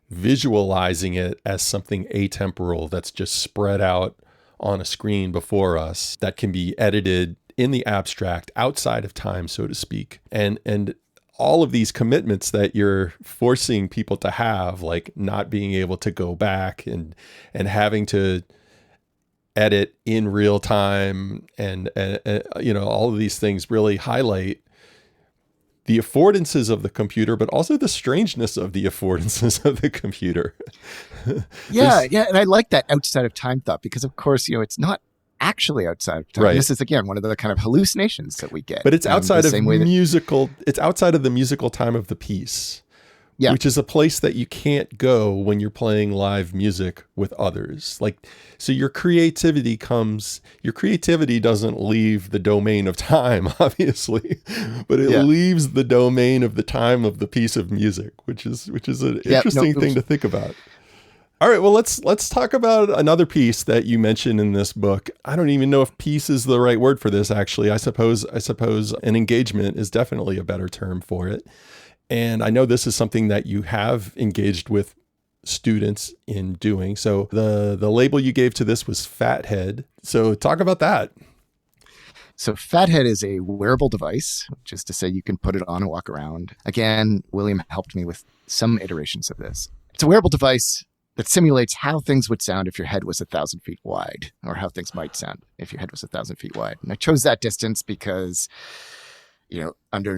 visualizing it as something atemporal that's just spread out on a screen before us that can be edited in the abstract outside of time, so to speak. And all of these commitments that you're forcing people to have, like not being able to go back and having to edit in real time, and all of these things really highlight the affordances of the computer, but also the strangeness of the affordances of the computer. Yeah. And I like that outside of time thought, because of course, it's not actually outside of time. Right. This is, again, one of the kind of hallucinations that we get. But it's outside of it's outside of the musical time of the piece. Yeah. Which is a place that you can't go when you're playing live music with others. Like, so your creativity doesn't leave the domain of time, obviously, but it leaves the domain of the time of the piece of music, which is an interesting thing to think about. All right, well, let's talk about another piece that you mentioned in this book. I don't even know if piece is the right word for this, actually. I suppose an engagement is definitely a better term for it. And I know this is something that you have engaged with students in doing. So the label you gave to this was Fathead. So talk about that. So Fathead is a wearable device, which is to say you can put it on and walk around. Again, William helped me with some iterations of this. It's a wearable device that simulates how things would sound if your head was 1,000 feet wide, or how things might sound if your head was 1,000 feet wide. And I chose that distance because, under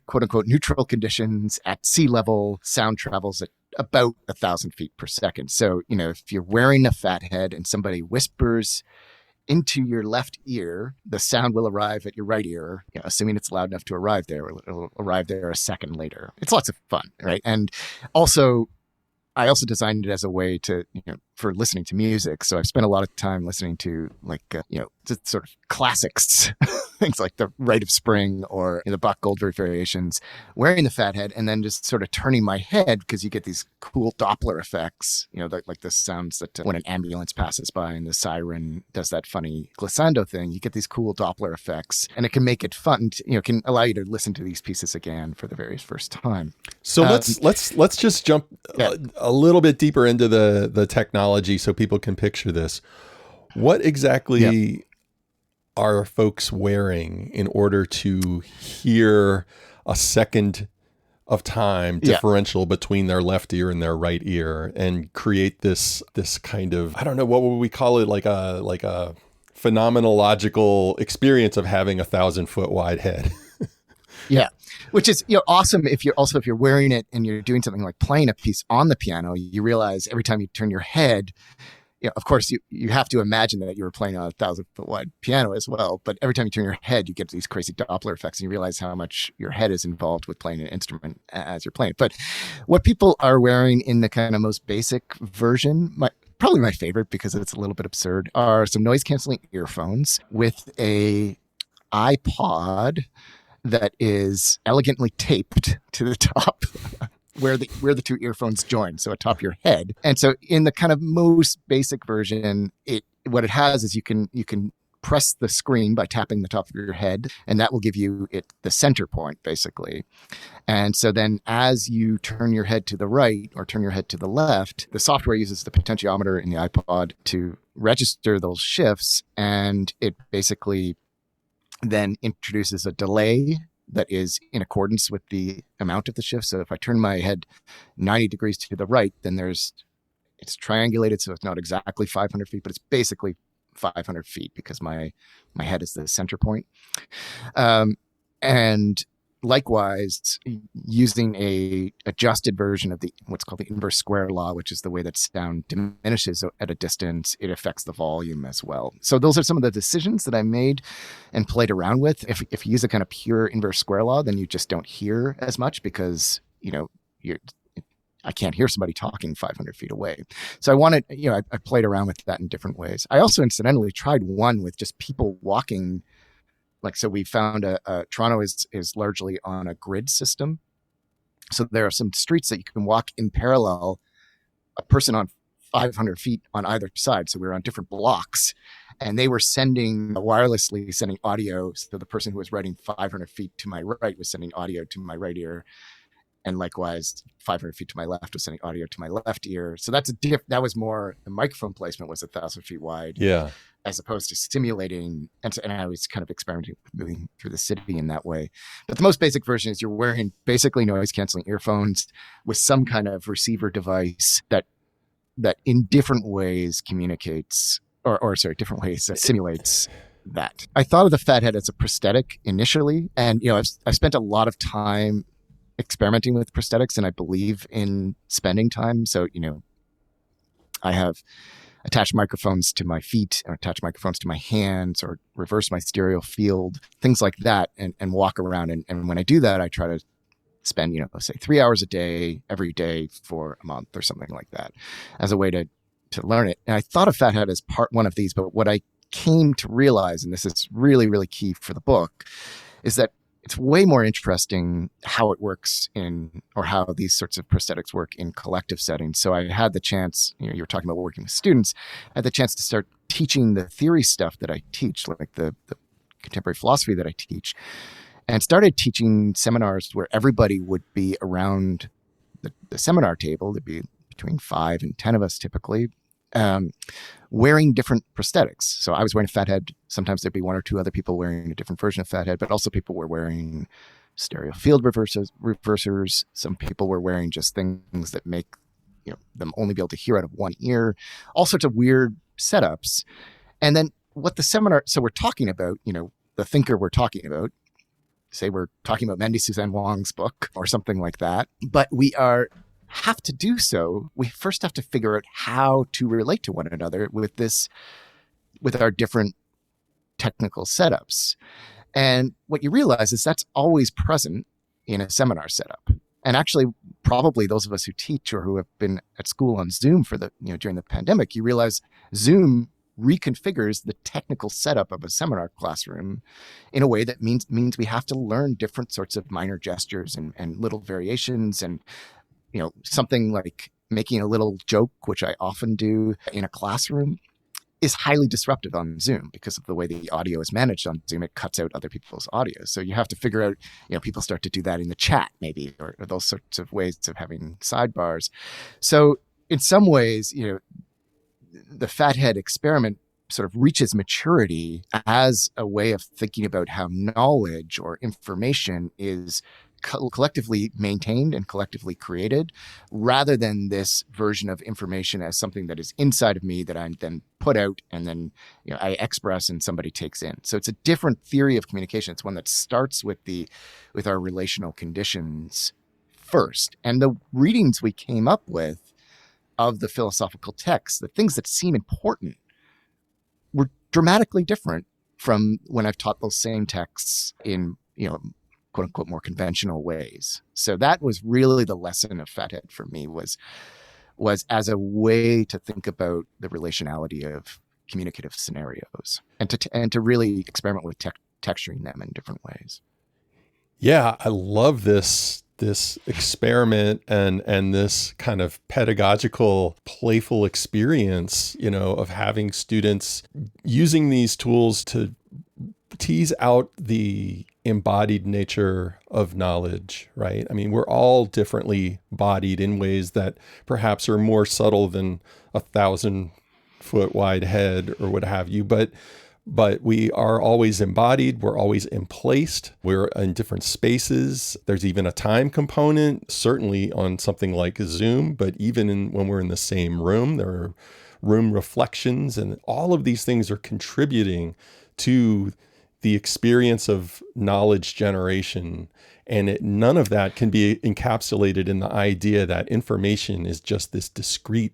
quote unquote neutral conditions at sea level, sound travels at about 1,000 feet per second. So, if you're wearing a Fathead and somebody whispers into your left ear, the sound will arrive at your right ear, assuming it's loud enough to arrive there. It'll arrive there a second later. It's lots of fun, right? And I also designed it as a way to, for listening to music. So I've spent a lot of time listening to just sort of classics, things like the Rite of Spring or the Bach Goldberg variations, wearing the Fathead, and then just sort of turning my head, because you get these cool Doppler effects, like the sounds that when an ambulance passes by and the siren does that funny glissando thing, you get these cool Doppler effects, and it can make it fun, can allow you to listen to these pieces again for the very first time. So let's just jump a little bit deeper into the technology so people can picture this. What exactly are folks wearing in order to hear a second of time differential between their left ear and their right ear, and create this kind of, I don't know, what would we call it, like a phenomenological experience of having 1,000 foot wide head? Yeah. Which is awesome if you're wearing it and you're doing something like playing a piece on the piano. You realize every time you turn your head, of course you have to imagine that you were playing on a 1,000 foot wide piano as well. But every time you turn your head, you get these crazy Doppler effects, and you realize how much your head is involved with playing an instrument as you're playing it. But what people are wearing in the kind of most basic version, probably my favorite because it's a little bit absurd, are some noise canceling earphones with a iPod that is elegantly taped to the top where the two earphones join, so atop your head. And so in the kind of most basic version, what it has is you can press the screen by tapping the top of your head, and that will give you the center point, basically. And so then as you turn your head to the right or turn your head to the left, the software uses the potentiometer in the iPod to register those shifts, and it basically then introduces a delay that is in accordance with the amount of the shift. So if I turn my head 90 degrees to the right, then it's triangulated, so it's not exactly 500 feet, but it's basically 500 feet because my head is the center point. And likewise, using a adjusted version of what's called the inverse square law, which is the way that sound diminishes at a distance, it affects the volume as well. So those are some of the decisions that I made and played around with. If you use a kind of pure inverse square law, then you just don't hear as much because, I can't hear somebody talking 500 feet away. So I wanted, I played around with that in different ways. I also incidentally tried one with just people walking so we found Toronto is largely on a grid system. So there are some streets that you can walk in parallel, a person on 500 feet on either side. So we were on different blocks, and they were wirelessly sending audio. So the person who was writing 500 feet to my right was sending audio to my right ear. And likewise, 500 feet to my left was sending audio to my left ear. So that was more, the microphone placement was 1,000 feet wide. Yeah. As opposed to simulating. And I was kind of experimenting with moving through the city in that way. But the most basic version is you're wearing basically noise canceling earphones with some kind of receiver device that in different ways communicates, different ways simulates that. I thought of the fathead as a prosthetic initially. And, I've spent a lot of time experimenting with prosthetics, and I believe in spending time. So, I have attached microphones to my feet, or attach microphones to my hands, or reverse my stereo field, things like that, and walk around. And when I do that, I try to spend, let's say 3 hours a day, every day for a month or something like that, as a way to learn it. And I thought of fathead as one of these, but what I came to realize, and this is really, really key for the book, is that it's way more interesting how it works or how these sorts of prosthetics work in collective settings. So I had the chance, you were talking about working with students, I had the chance to start teaching the theory stuff that I teach, like the contemporary philosophy that I teach, and started teaching seminars where everybody would be around the seminar table. There'd be between 5 and 10 of us typically, wearing different prosthetics. So I was wearing a fathead. Sometimes there'd be 1 or 2 other people wearing a different version of fathead, but also people were wearing stereo field reversers. Some people were wearing just things that make them only be able to hear out of one ear, all sorts of weird setups. And then so we're talking about, the thinker we're talking about, say we're talking about Mendy Suzanne Wong's book or something like that, but we have to do so. We first have to figure out how to relate to one another with our different technical setups. And what you realize is that's always present in a seminar setup. And actually, probably those of us who teach or who have been at school on Zoom during the pandemic, you realize Zoom reconfigures the technical setup of a seminar classroom in a way that means we have to learn different sorts of minor gestures and little variations. And something like making a little joke, which I often do in a classroom, is highly disruptive on Zoom because of the way the audio is managed on Zoom. It cuts out other people's audio. So you have to figure out, people start to do that in the chat maybe, or those sorts of ways of having sidebars. So in some ways, the fathead experiment sort of reaches maturity as a way of thinking about how knowledge or information is collectively maintained and collectively created, rather than this version of information as something that is inside of me that I then put out and then I express and somebody takes in. So it's a different theory of communication. It's one that starts with our relational conditions first. And the readings we came up with of the philosophical texts, the things that seem important, were dramatically different from when I've taught those same texts in quote unquote more conventional ways. So that was really the lesson of fathead for me, was as a way to think about the relationality of communicative scenarios and to really experiment with texturing them in different ways. Yeah, I love this experiment and this kind of pedagogical, playful experience, of having students using these tools to tease out the embodied nature of knowledge, right? I mean, we're all differently bodied in ways that perhaps are more subtle than 1,000-foot wide head or what have you, but we are always embodied. We're always emplaced. We're in different spaces. There's even a time component, certainly on something like Zoom, but even when we're in the same room, there are room reflections, and all of these things are contributing to the experience of knowledge generation. And none of that can be encapsulated in the idea that information is just this discrete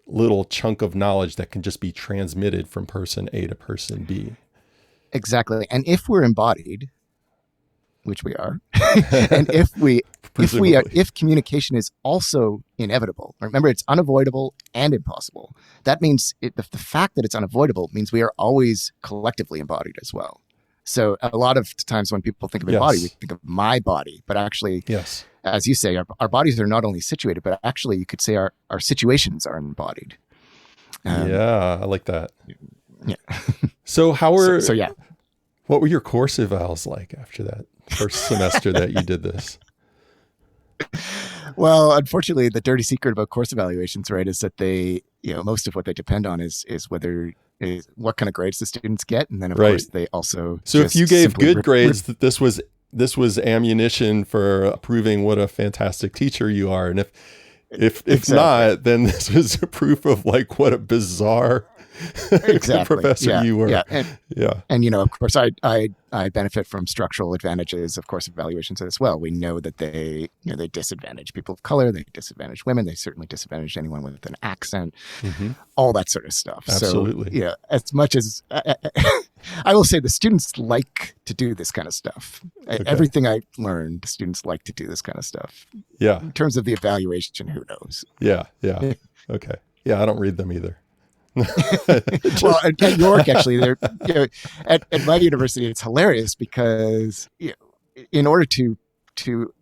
little chunk of knowledge that can just be transmitted from person A to person B. Exactly. And if we're embodied, which we are, and if communication is also inevitable, remember, it's unavoidable and impossible. That means the fact that it's unavoidable means we are always collectively embodied as well. So a lot of times when people think of a Yes. body, we think of my body, but actually, Yes. as you say, our bodies are not only situated, but actually you could say our situations are embodied. Yeah, I like that. Yeah. So how were So yeah. what were your course evals like after that first semester that you did this? Well, unfortunately, the dirty secret about course evaluations, right, is that they, most of what they depend on is what kind of grades the students get, and then of course they also. So if you gave good grades, this was ammunition for proving what a fantastic teacher you are, and if exactly. not, then this was a proof of like what a bizarre professor you were. Yeah. And of course, I benefit from structural advantages of course evaluations as well. We know that they disadvantage people of color, they disadvantage women, they certainly disadvantage anyone with an accent, all that sort of stuff. Absolutely. So as much as I will say, the students like to do this kind of stuff. Okay. Everything I learned, students like to do this kind of stuff. Yeah. In terms of the evaluation, who knows? Yeah. Okay. Yeah, I don't read them either. Well, at York, actually, at my university, it's hilarious because in order to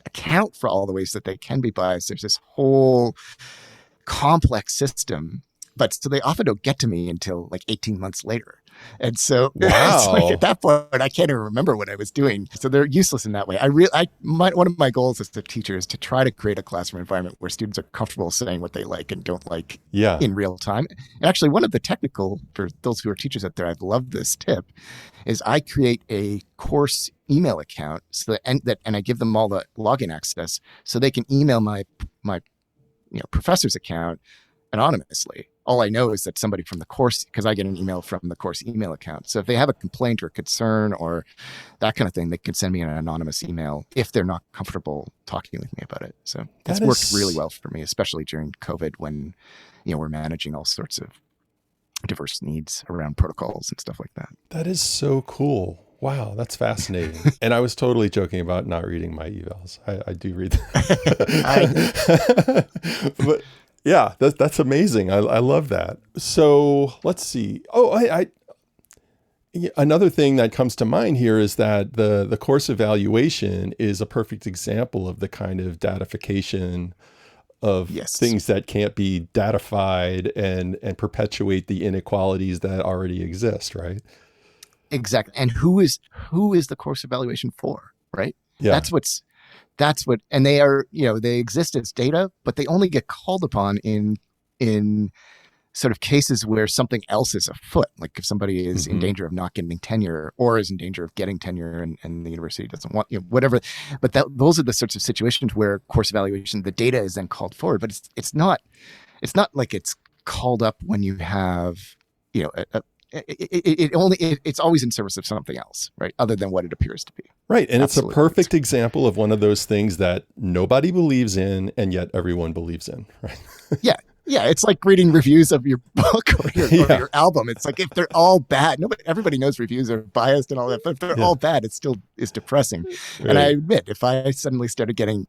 account for all the ways that they can be biased, there's this whole complex system. But so they often don't get to me until like 18 months later. And so it's like at that point, I can't even remember what I was doing. So they're useless in that way. One of my goals as a teacher is to try to create a classroom environment where students are comfortable saying what they like and don't like in real time. And actually, one of the technical, for those who are teachers out there, I've loved this tip, is I create a course email account and I give them all the login access so they can email my professor's account anonymously. All I know is that somebody from the course, because I get an email from the course email account. So if they have a complaint or a concern or that kind of thing, they can send me an anonymous email if they're not comfortable talking with me about it. So that's worked really well for me, especially during COVID when, we're managing all sorts of diverse needs around protocols and stuff like that. That is so cool. Wow, that's fascinating. And I was totally joking about not reading my evals. I do read them. But yeah, that's amazing. I love that. So let's see. Another thing that comes to mind here is that the course evaluation is a perfect example of the kind of datification of things that can't be datified and perpetuate the inequalities that already exist, right? Exactly. And who is the course evaluation for, right? Yeah. That's what, and they are, they exist as data, but they only get called upon in sort of cases where something else is afoot. Like if somebody is in danger of not getting tenure or is in danger of getting tenure and the university doesn't want, whatever. But those are the sorts of situations where course evaluation, the data is then called forward, but it's not like it's called up when you have, it's always in service of something else, right? Other than what it appears to be. Right. And Absolutely. It's a perfect example of one of those things that nobody believes in and yet everyone believes in, right? Yeah. It's like reading reviews of your book or your album. It's like if they're all bad, everybody knows reviews are biased and all that, but if they're all bad, it still is depressing. Right. And I admit, if I suddenly started getting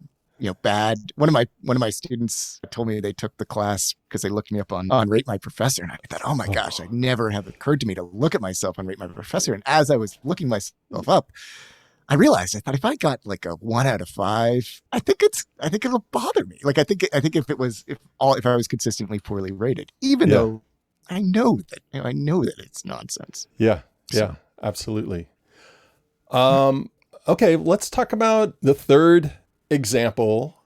bad. One of my students told me they took the class because they looked me up on Rate My Professor, and I thought, oh my gosh, I'd never have occurred to me to look at myself on Rate My Professor. And as I was looking myself up, I realized I thought if I got like a 1 out of 5, I think it'll bother me. Like I think if I was consistently poorly rated, even though I know that it's nonsense. Yeah, absolutely. Okay, let's talk about the third example,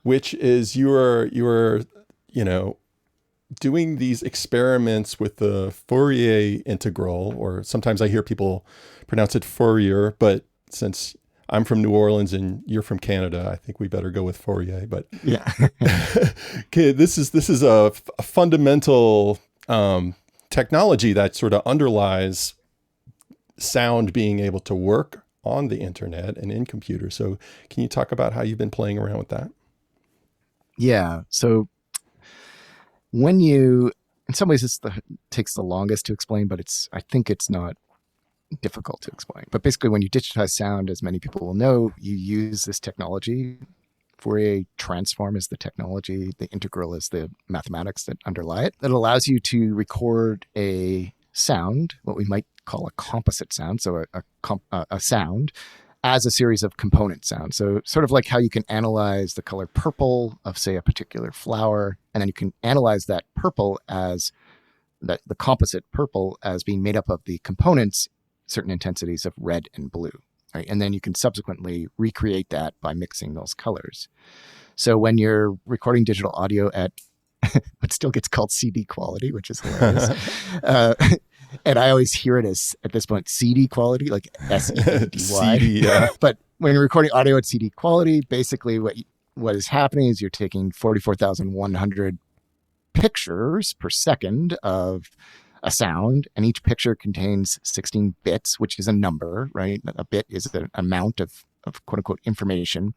which is you were doing these experiments with the Fourier integral, or sometimes I hear people pronounce it Fourier, but since I'm from New Orleans and you're from Canada, I think we better go with Fourier. But yeah, okay, this is a fundamental technology that sort of underlies sound being able to work on the internet and in computers. So can you talk about how you've been playing around with that? Yeah. So in some ways this takes the longest to explain, but I think it's not difficult to explain. But basically when you digitize sound, as many people will know, you use this technology. Fourier transform is the technology. The integral is the mathematics that underlie it. That allows you to record a sound, what we might call a composite sound, so a sound, as a series of component sounds. So sort of like how you can analyze the color purple of, say, a particular flower, and then you can analyze that purple as the composite purple as being made up of the components, certain intensities of red and blue, right? And then you can subsequently recreate that by mixing those colors. So when you're recording digital audio at what still gets called CD quality, which is hilarious. And I always hear it as, at this point, CD quality, like SEDY. CD, yeah. But when you're recording audio at CD quality, basically what is happening is you're taking 44,100 pictures per second of a sound, and each picture contains 16 bits, which is a number, right? A bit is an amount of quote unquote information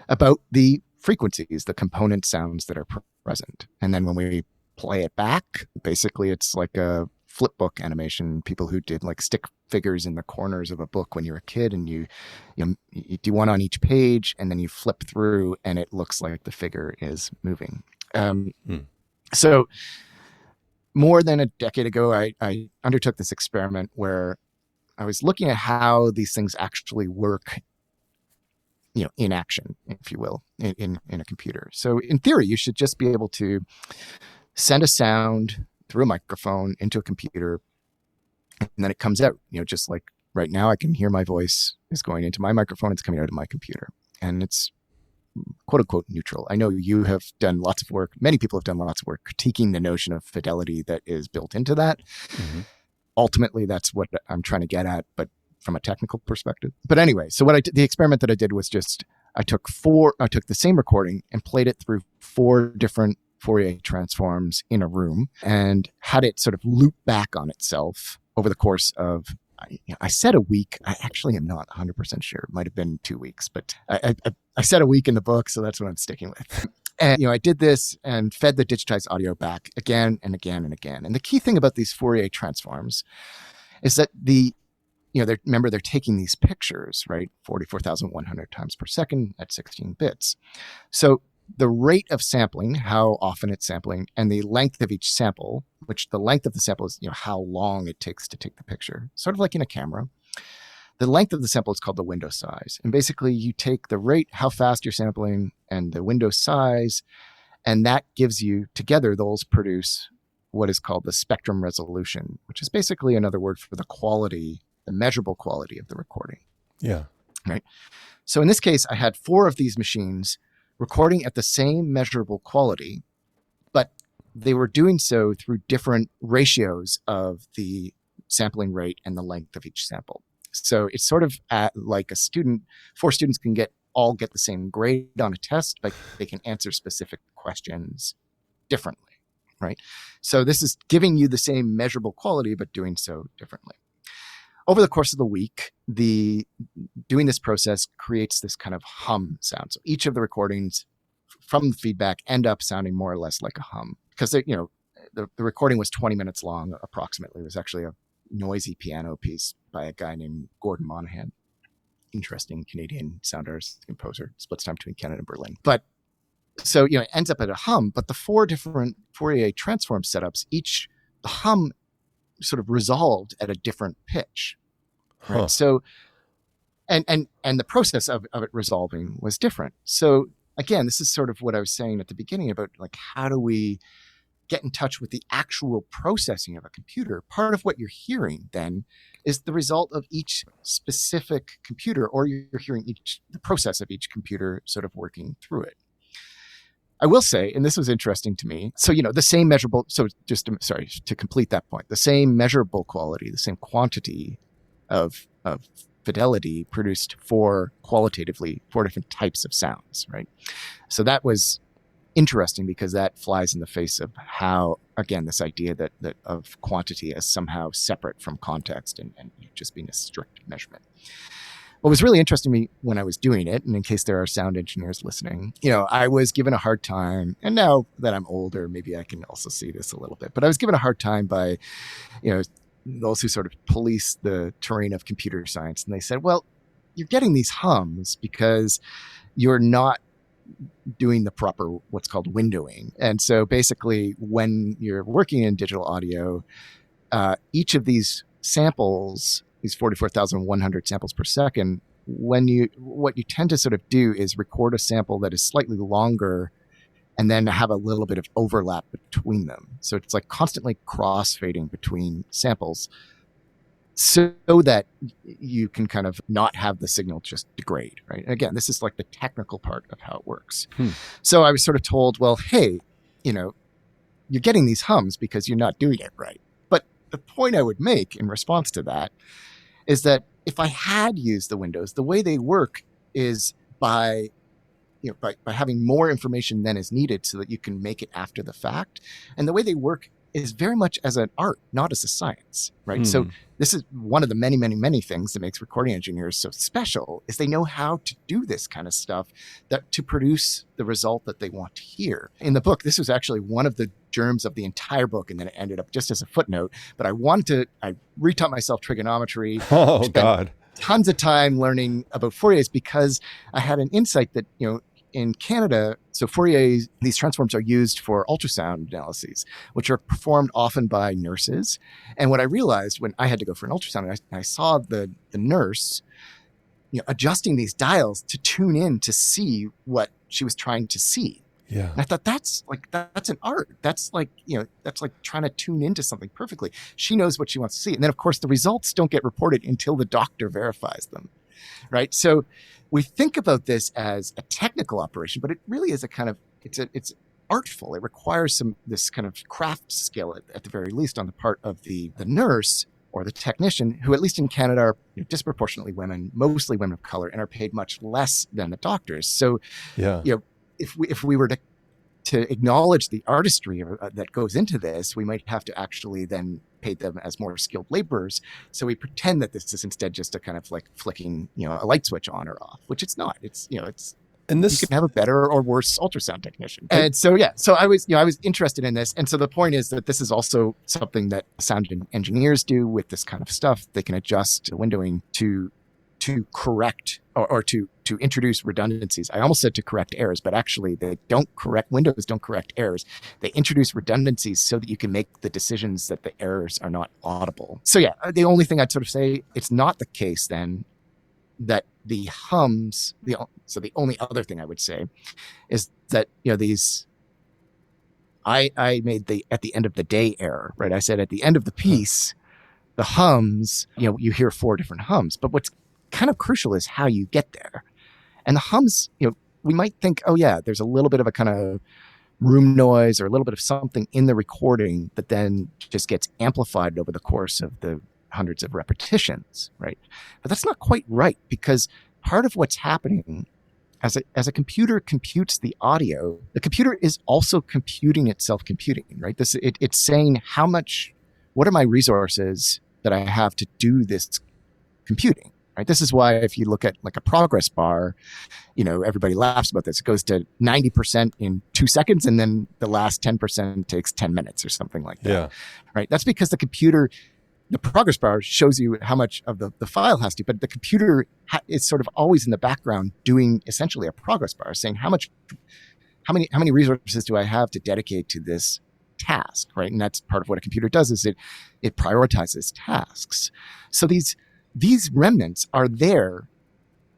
about the frequencies, the component sounds that are present. And then when we play it back, basically it's like a flip book animation, people who did like stick figures in the corners of a book when you're a kid, and you do one on each page, and then you flip through and it looks like the figure is moving. So more than a decade ago, I undertook this experiment where I was looking at how these things actually work, in action, if you will, in a computer. So in theory, you should just be able to send a sound through a microphone into a computer, and then it comes out, just like right now, I can hear my voice is going into my microphone, it's coming out of my computer, and it's quote unquote neutral. I know you have done lots of work, many people have done lots of work critiquing the notion of fidelity that is built into that. Mm-hmm. Ultimately, that's what I'm trying to get at, but from a technical perspective. But anyway, so the experiment that I did was just, I took the same recording and played it through 4 different Fourier transforms in a room and had it sort of loop back on itself over the course of, I said a week. I actually am not 100% sure. It might have been 2 weeks, but I said a week in the book, so that's what I'm sticking with. And, I did this and fed the digitized audio back again and again and again. And the key thing about these Fourier transforms is that they're taking these pictures, right? 44,100 times per second at 16 bits. So the rate of sampling, how often it's sampling, and the length of each sample, which the length of the sample is, how long it takes to take the picture, sort of like in a camera. The length of the sample is called the window size. And basically you take the rate, how fast you're sampling, and the window size, and that gives you, together, those produce what is called the spectrum resolution, which is basically another word for the quality, the measurable quality of the recording. Yeah. Right. So in this case, I had 4 of these machines recording at the same measurable quality, but they were doing so through different ratios of the sampling rate and the length of each sample. So it's sort of like a student, 4 students can all get the same grade on a test, but they can answer specific questions differently, right? So this is giving you the same measurable quality, but doing so differently. Over the course of the week, doing this process creates this kind of hum sound. So each of the recordings from the feedback end up sounding more or less like a hum, because the recording was 20 minutes long, approximately. It was actually a noisy piano piece by a guy named Gordon Monahan, interesting Canadian sound artist, composer, splits time between Canada and Berlin. But so it ends up at a hum. But the 4 different Fourier transform setups, the hum sort of resolved at a different pitch, right? Huh. So, and the process of it resolving was different. So again, this is sort of what I was saying at the beginning about, like, how do we get in touch with the actual processing of a computer? Part of what you're hearing then is the result of each specific computer, or you're hearing the process of each computer sort of working through it. I will say, and this was interesting to me, so, the same measurable, so just, to complete that point, the same measurable quality, the same quantity of fidelity produced 4 different types of sounds, right? So that was interesting because that flies in the face of how, again, this idea that of quantity as somehow separate from context and just being a strict measurement. What was really interesting to me when I was doing it, and in case there are sound engineers listening, I was given a hard time, and now that I'm older, maybe I can also see this a little bit, but I was given a hard time by, those who sort of police the terrain of computer science. And they said, well, you're getting these hums because you're not doing the proper, what's called windowing. And so basically when you're working in digital audio, each of these samples, these 44,100 samples per second, what you tend to sort of do is record a sample that is slightly longer and then have a little bit of overlap between them. So it's like constantly crossfading between samples so that you can kind of not have the signal just degrade, right? And again, this is like the technical part of how it works. So I was sort of told, well, hey, you're getting these hums because you're not doing it right. But the point I would make in response to that is that if I had used the windows, the way they work is by having more information than is needed so that you can make it after the fact. And the way they work is very much as an art, not as a science, right? So this is one of the many, many, many things that makes recording engineers so special is they know how to do this kind of stuff to produce the result that they want to hear. In the book, this was actually one of the germs of the entire book, and then it ended up just as a footnote. But I retaught myself trigonometry. Oh, God. Tons of time learning about Fourier's because I had an insight that, in Canada, so Fourier, these transforms are used for ultrasound analyses, which are performed often by nurses. And what I realized when I had to go for an ultrasound, I saw the nurse, adjusting these dials to tune in to see what she was trying to see. Yeah. And I thought that's an art. That's like trying to tune into something perfectly. She knows what she wants to see. And then of course the results don't get reported until the doctor verifies them. Right. So we think about this as a technical operation, but it really is it's artful. It requires this kind of craft skill at the very least on the part of the nurse or the technician, who at least in Canada are disproportionately women, mostly women of color, and are paid much less than the doctors. So, if we were to acknowledge the artistry that goes into this, we might have to actually then pay them as more skilled laborers. So we pretend that this is instead just a kind of like flicking, a light switch on or off, which it's not. And this, you can have a better or worse ultrasound technician. And so I was interested in this. And so the point is that this is also something that sound engineers do with this kind of stuff. They can adjust the windowing to correct or to introduce redundancies. I almost said to correct errors, but actually Windows don't correct errors. They introduce redundancies so that you can make the decisions that the errors are not audible. So the only thing I'd sort of say, it's not the case then that the hums, so the only other thing I would say is that, I made at the end of the day error, right? I said at the end of the piece, the hums, you hear 4 different hums, but what's kind of crucial is how you get there. And the hums, we might think, there's a little bit of a kind of room noise or a little bit of something in the recording that then just gets amplified over the course of the hundreds of repetitions, right? But that's not quite right, because part of what's happening as a computer computes the audio, the computer is also computing itself computing, right? It's saying what are my resources that I have to do this computing? Right? This is why if you look at like a progress bar, everybody laughs about this. It goes to 90% in 2 seconds, and then the last 10% takes 10 minutes or something like that. Yeah. Right? That's because the progress bar shows you how much of the file has to, but the computer is sort of always in the background doing essentially a progress bar, saying how many resources do I have to dedicate to this task, right? And that's part of what a computer does, is it prioritizes tasks. So these remnants are there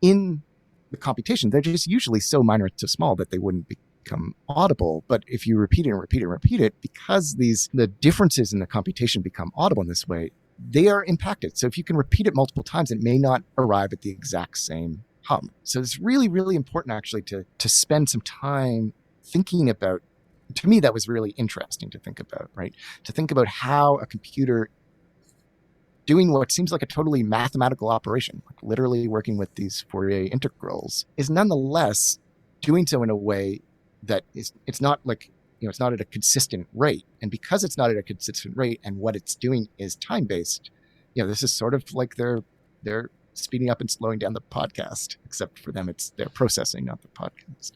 in the computation. They're just usually so minor, so small that they wouldn't become audible. But if you repeat it and repeat it and repeat it, because the differences in the computation become audible in this way, they are impacted. So if you can repeat it multiple times, it may not arrive at the exact same hum. So it's really, really important actually to spend some time thinking about. To me, that was really interesting to think about, right? To think about how a computer doing what seems like a totally mathematical operation, like literally working with these Fourier integrals, is nonetheless doing so in a way that it's not like, it's not at a consistent rate. And because it's not at a consistent rate and what it's doing is time-based, this is sort of like they're speeding up and slowing down the podcast, except for them, it's their processing, not the podcast.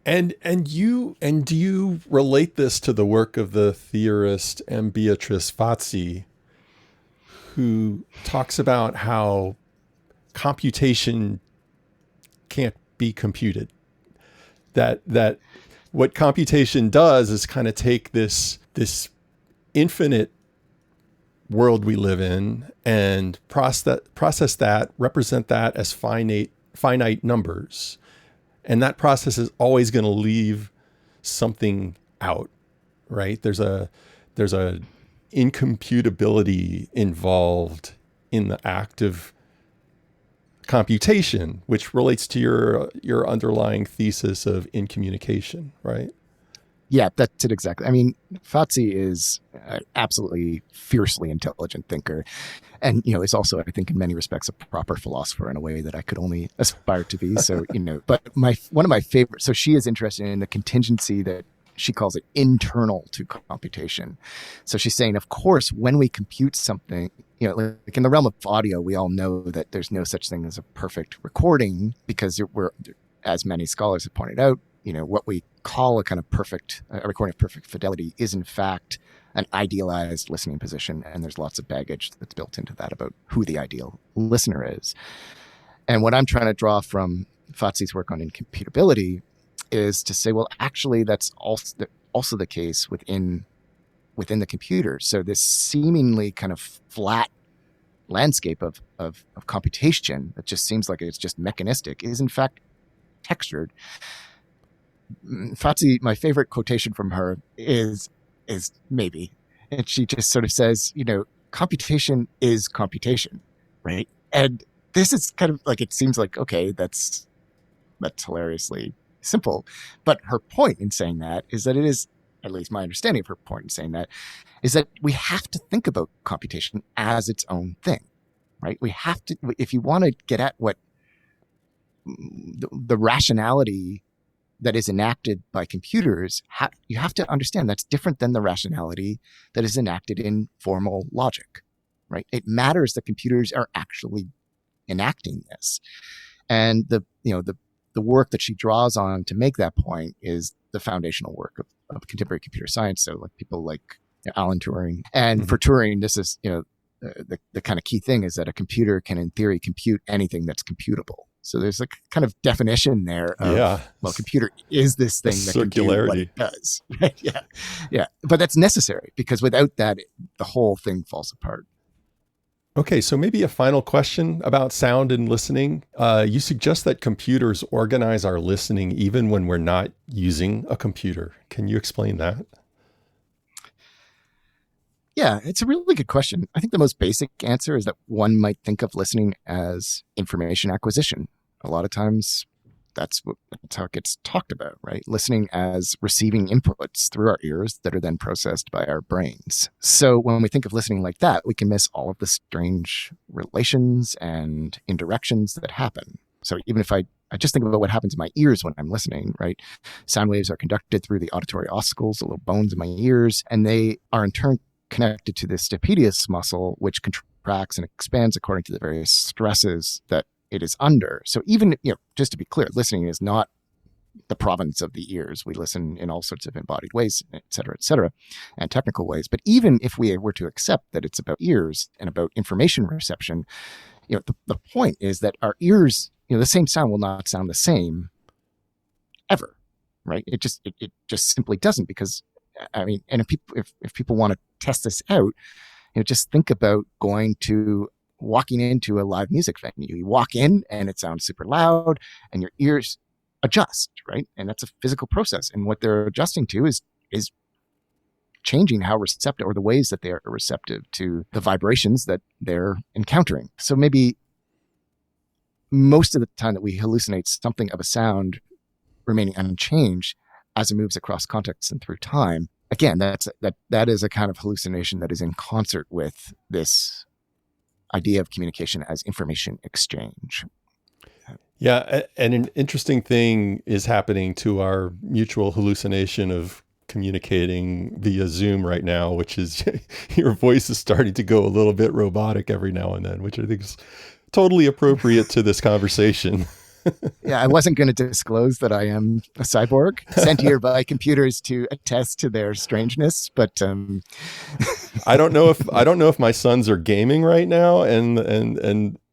And do you relate this to the work of the theorist M. Beatrice Fazzi, who talks about how computation can't be computed? That what computation does is kind of take this infinite world we live in and process that, represent that as finite numbers. And that process is always going to leave something out, right? There's a incomputability involved in the act of computation, which relates to your underlying thesis of incommunication, right? Yeah, that's it exactly. I mean, Fazzi is an absolutely fiercely intelligent thinker, and is also, I think, in many respects, a proper philosopher in a way that I could only aspire to be. So, but one of my favorite. So she is interested in the contingency that she calls it internal to computation. So she's saying, of course, when we compute something, like in the realm of audio, we all know that there's no such thing as a perfect recording because we're, as many scholars have pointed out, what we call a kind of a recording of perfect fidelity is in fact an idealized listening position. And there's lots of baggage that's built into that about who the ideal listener is. And what I'm trying to draw from Fazzi's work on incomputability is to say, well, actually, that's also the case within the computer. So this seemingly kind of flat landscape of computation that just seems like it's just mechanistic is in fact textured. Fazzi, my favorite quotation from her is maybe, and she just sort of says, computation is computation, right? And this is kind of like, it seems like, okay, that's hilariously simple. But her point in saying that is that it is, at least my understanding of her point in saying that, is that we have to think about computation as its own thing, right? We have to, if you want to get at what the rationality that is enacted by computers, you have to understand that's different than the rationality that is enacted in formal logic, right? It matters that computers are actually enacting this. And the work that she draws on to make that point is the foundational work of contemporary computer science. So like people like Alan Turing. And for Turing, this is, the kind of key thing is that a computer can in theory compute anything that's computable. So there's a kind of definition there of, well, computer is this thing that can do what it does. Right? Yeah. But that's necessary because without that, the whole thing falls apart. Okay, so maybe a final question about sound and listening. You suggest that computers organize our listening even when we're not using a computer. Can you explain that? Yeah, it's a really good question. I think the most basic answer is that one might think of listening as information acquisition. A lot of times that's how it gets talked about, right? Listening as receiving inputs through our ears that are then processed by our brains. So when we think of listening like that, we can miss all of the strange relations and indirections that happen. So even if I just think about what happens in my ears when I'm listening, right? Sound waves are conducted through the auditory ossicles, the little bones in my ears, and they are in turn connected to the stapedius muscle, which contracts and expands according to the various stresses that it is under. So even, just to be clear, listening is not the province of the ears. We listen in all sorts of embodied ways, et cetera, and technical ways. But even if we were to accept that it's about ears and about information reception, the point is that our ears, the same sound will not sound the same ever, right? It just simply doesn't, because I mean, and if people want to test this out, just think about walking into a live music venue. You walk in and it sounds super loud and your ears adjust, right? And that's a physical process. And what they're adjusting to is changing how receptive, or the ways that they are receptive to the vibrations that they're encountering. So maybe most of the time that we hallucinate something of a sound remaining unchanged as it moves across contexts and through time, again, that is a kind of hallucination that is in concert with this idea of communication as information exchange. Yeah, and an interesting thing is happening to our mutual hallucination of communicating via Zoom right now, which is your voice is starting to go a little bit robotic every now and then, which I think is totally appropriate to this conversation. Yeah, I wasn't going to disclose that I am a cyborg sent here by computers to attest to their strangeness, but I don't know if my sons are gaming right now and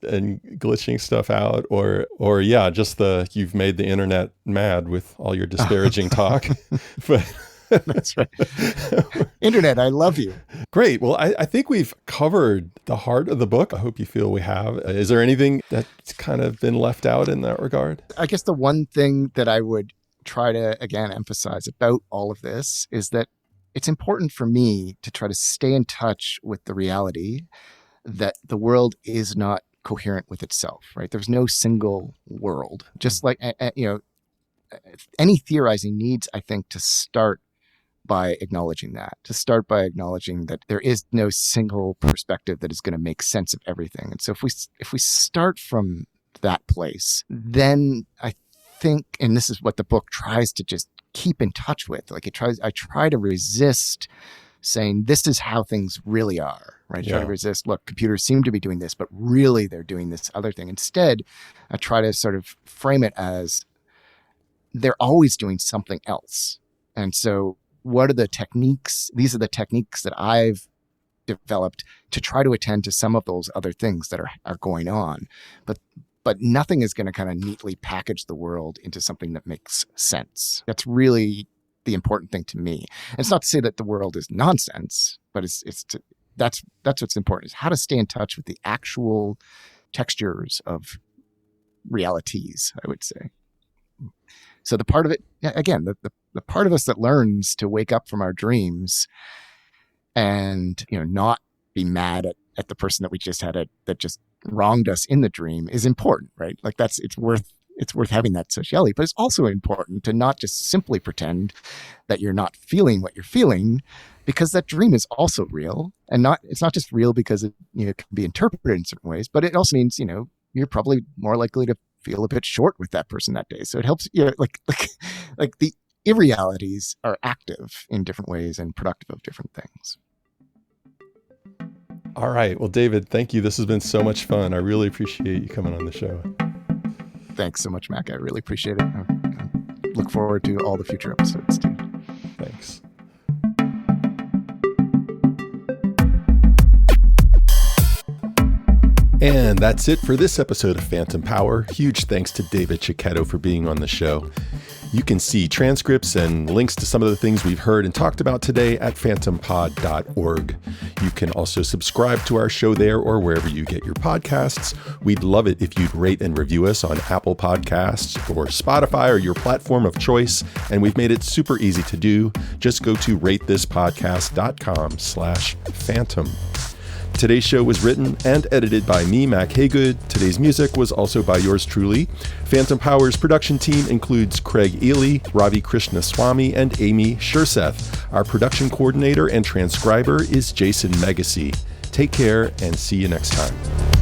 glitching stuff out, or yeah, just you've made the internet mad with all your disparaging talk. But That's right. Internet, I love you. Great. Well, I think we've covered the heart of the book. I hope you feel we have. Is there anything that's kind of been left out in that regard? I guess the one thing that I would try to, again, emphasize about all of this is that it's important for me to try to stay in touch with the reality that the world is not coherent with itself, right? There's no single world. Just like, any theorizing needs, I think, to start by acknowledging that there is no single perspective that is going to make sense of everything. And so if we start from that place, then I think, and this is what the book tries to just keep in touch with, I try to resist saying this is how things really are, right? I try to resist, look, computers seem to be doing this, but really they're doing this other thing. Instead, I try to sort of frame it as they're always doing something else. And so what are the techniques? These are the techniques that I've developed to try to attend to some of those other things that are going on. But nothing is going to kind of neatly package the world into something that makes sense. That's really the important thing to me. And it's not to say that the world is nonsense, but that's what's important, is how to stay in touch with the actual textures of realities, I would say. So the part of it, again, the part of us that learns to wake up from our dreams and, not be mad at the person that we just had that just wronged us in the dream is important, right? Like it's worth having that sociality, but it's also important to not just simply pretend that you're not feeling what you're feeling, because that dream is also real, and it's not just real because it can be interpreted in certain ways, but it also means you're probably more likely to feel a bit short with that person that day. So it helps, like the irrealities are active in different ways and productive of different things. All right. Well, David, thank you. This has been so much fun. I really appreciate you coming on the show. Thanks so much, Mack. I really appreciate it. I look forward to all the future episodes too. Thanks. And that's it for this episode of Phantom Power. Huge thanks to David Cecchetto for being on the show. You can see transcripts and links to some of the things we've heard and talked about today at phantompod.org. You can also subscribe to our show there or wherever you get your podcasts. We'd love it if you'd rate and review us on Apple Podcasts or Spotify or your platform of choice. And we've made it super easy to do. Just go to ratethispodcast.com/phantom. Today's show was written and edited by me, Mack Hagood. Today's music was also by yours truly. Phantom Power's production team includes Craig Ely, Ravi Krishnaswamy, and Amy Sherseth. Our production coordinator and transcriber is Jason Megacy. Take care and see you next time.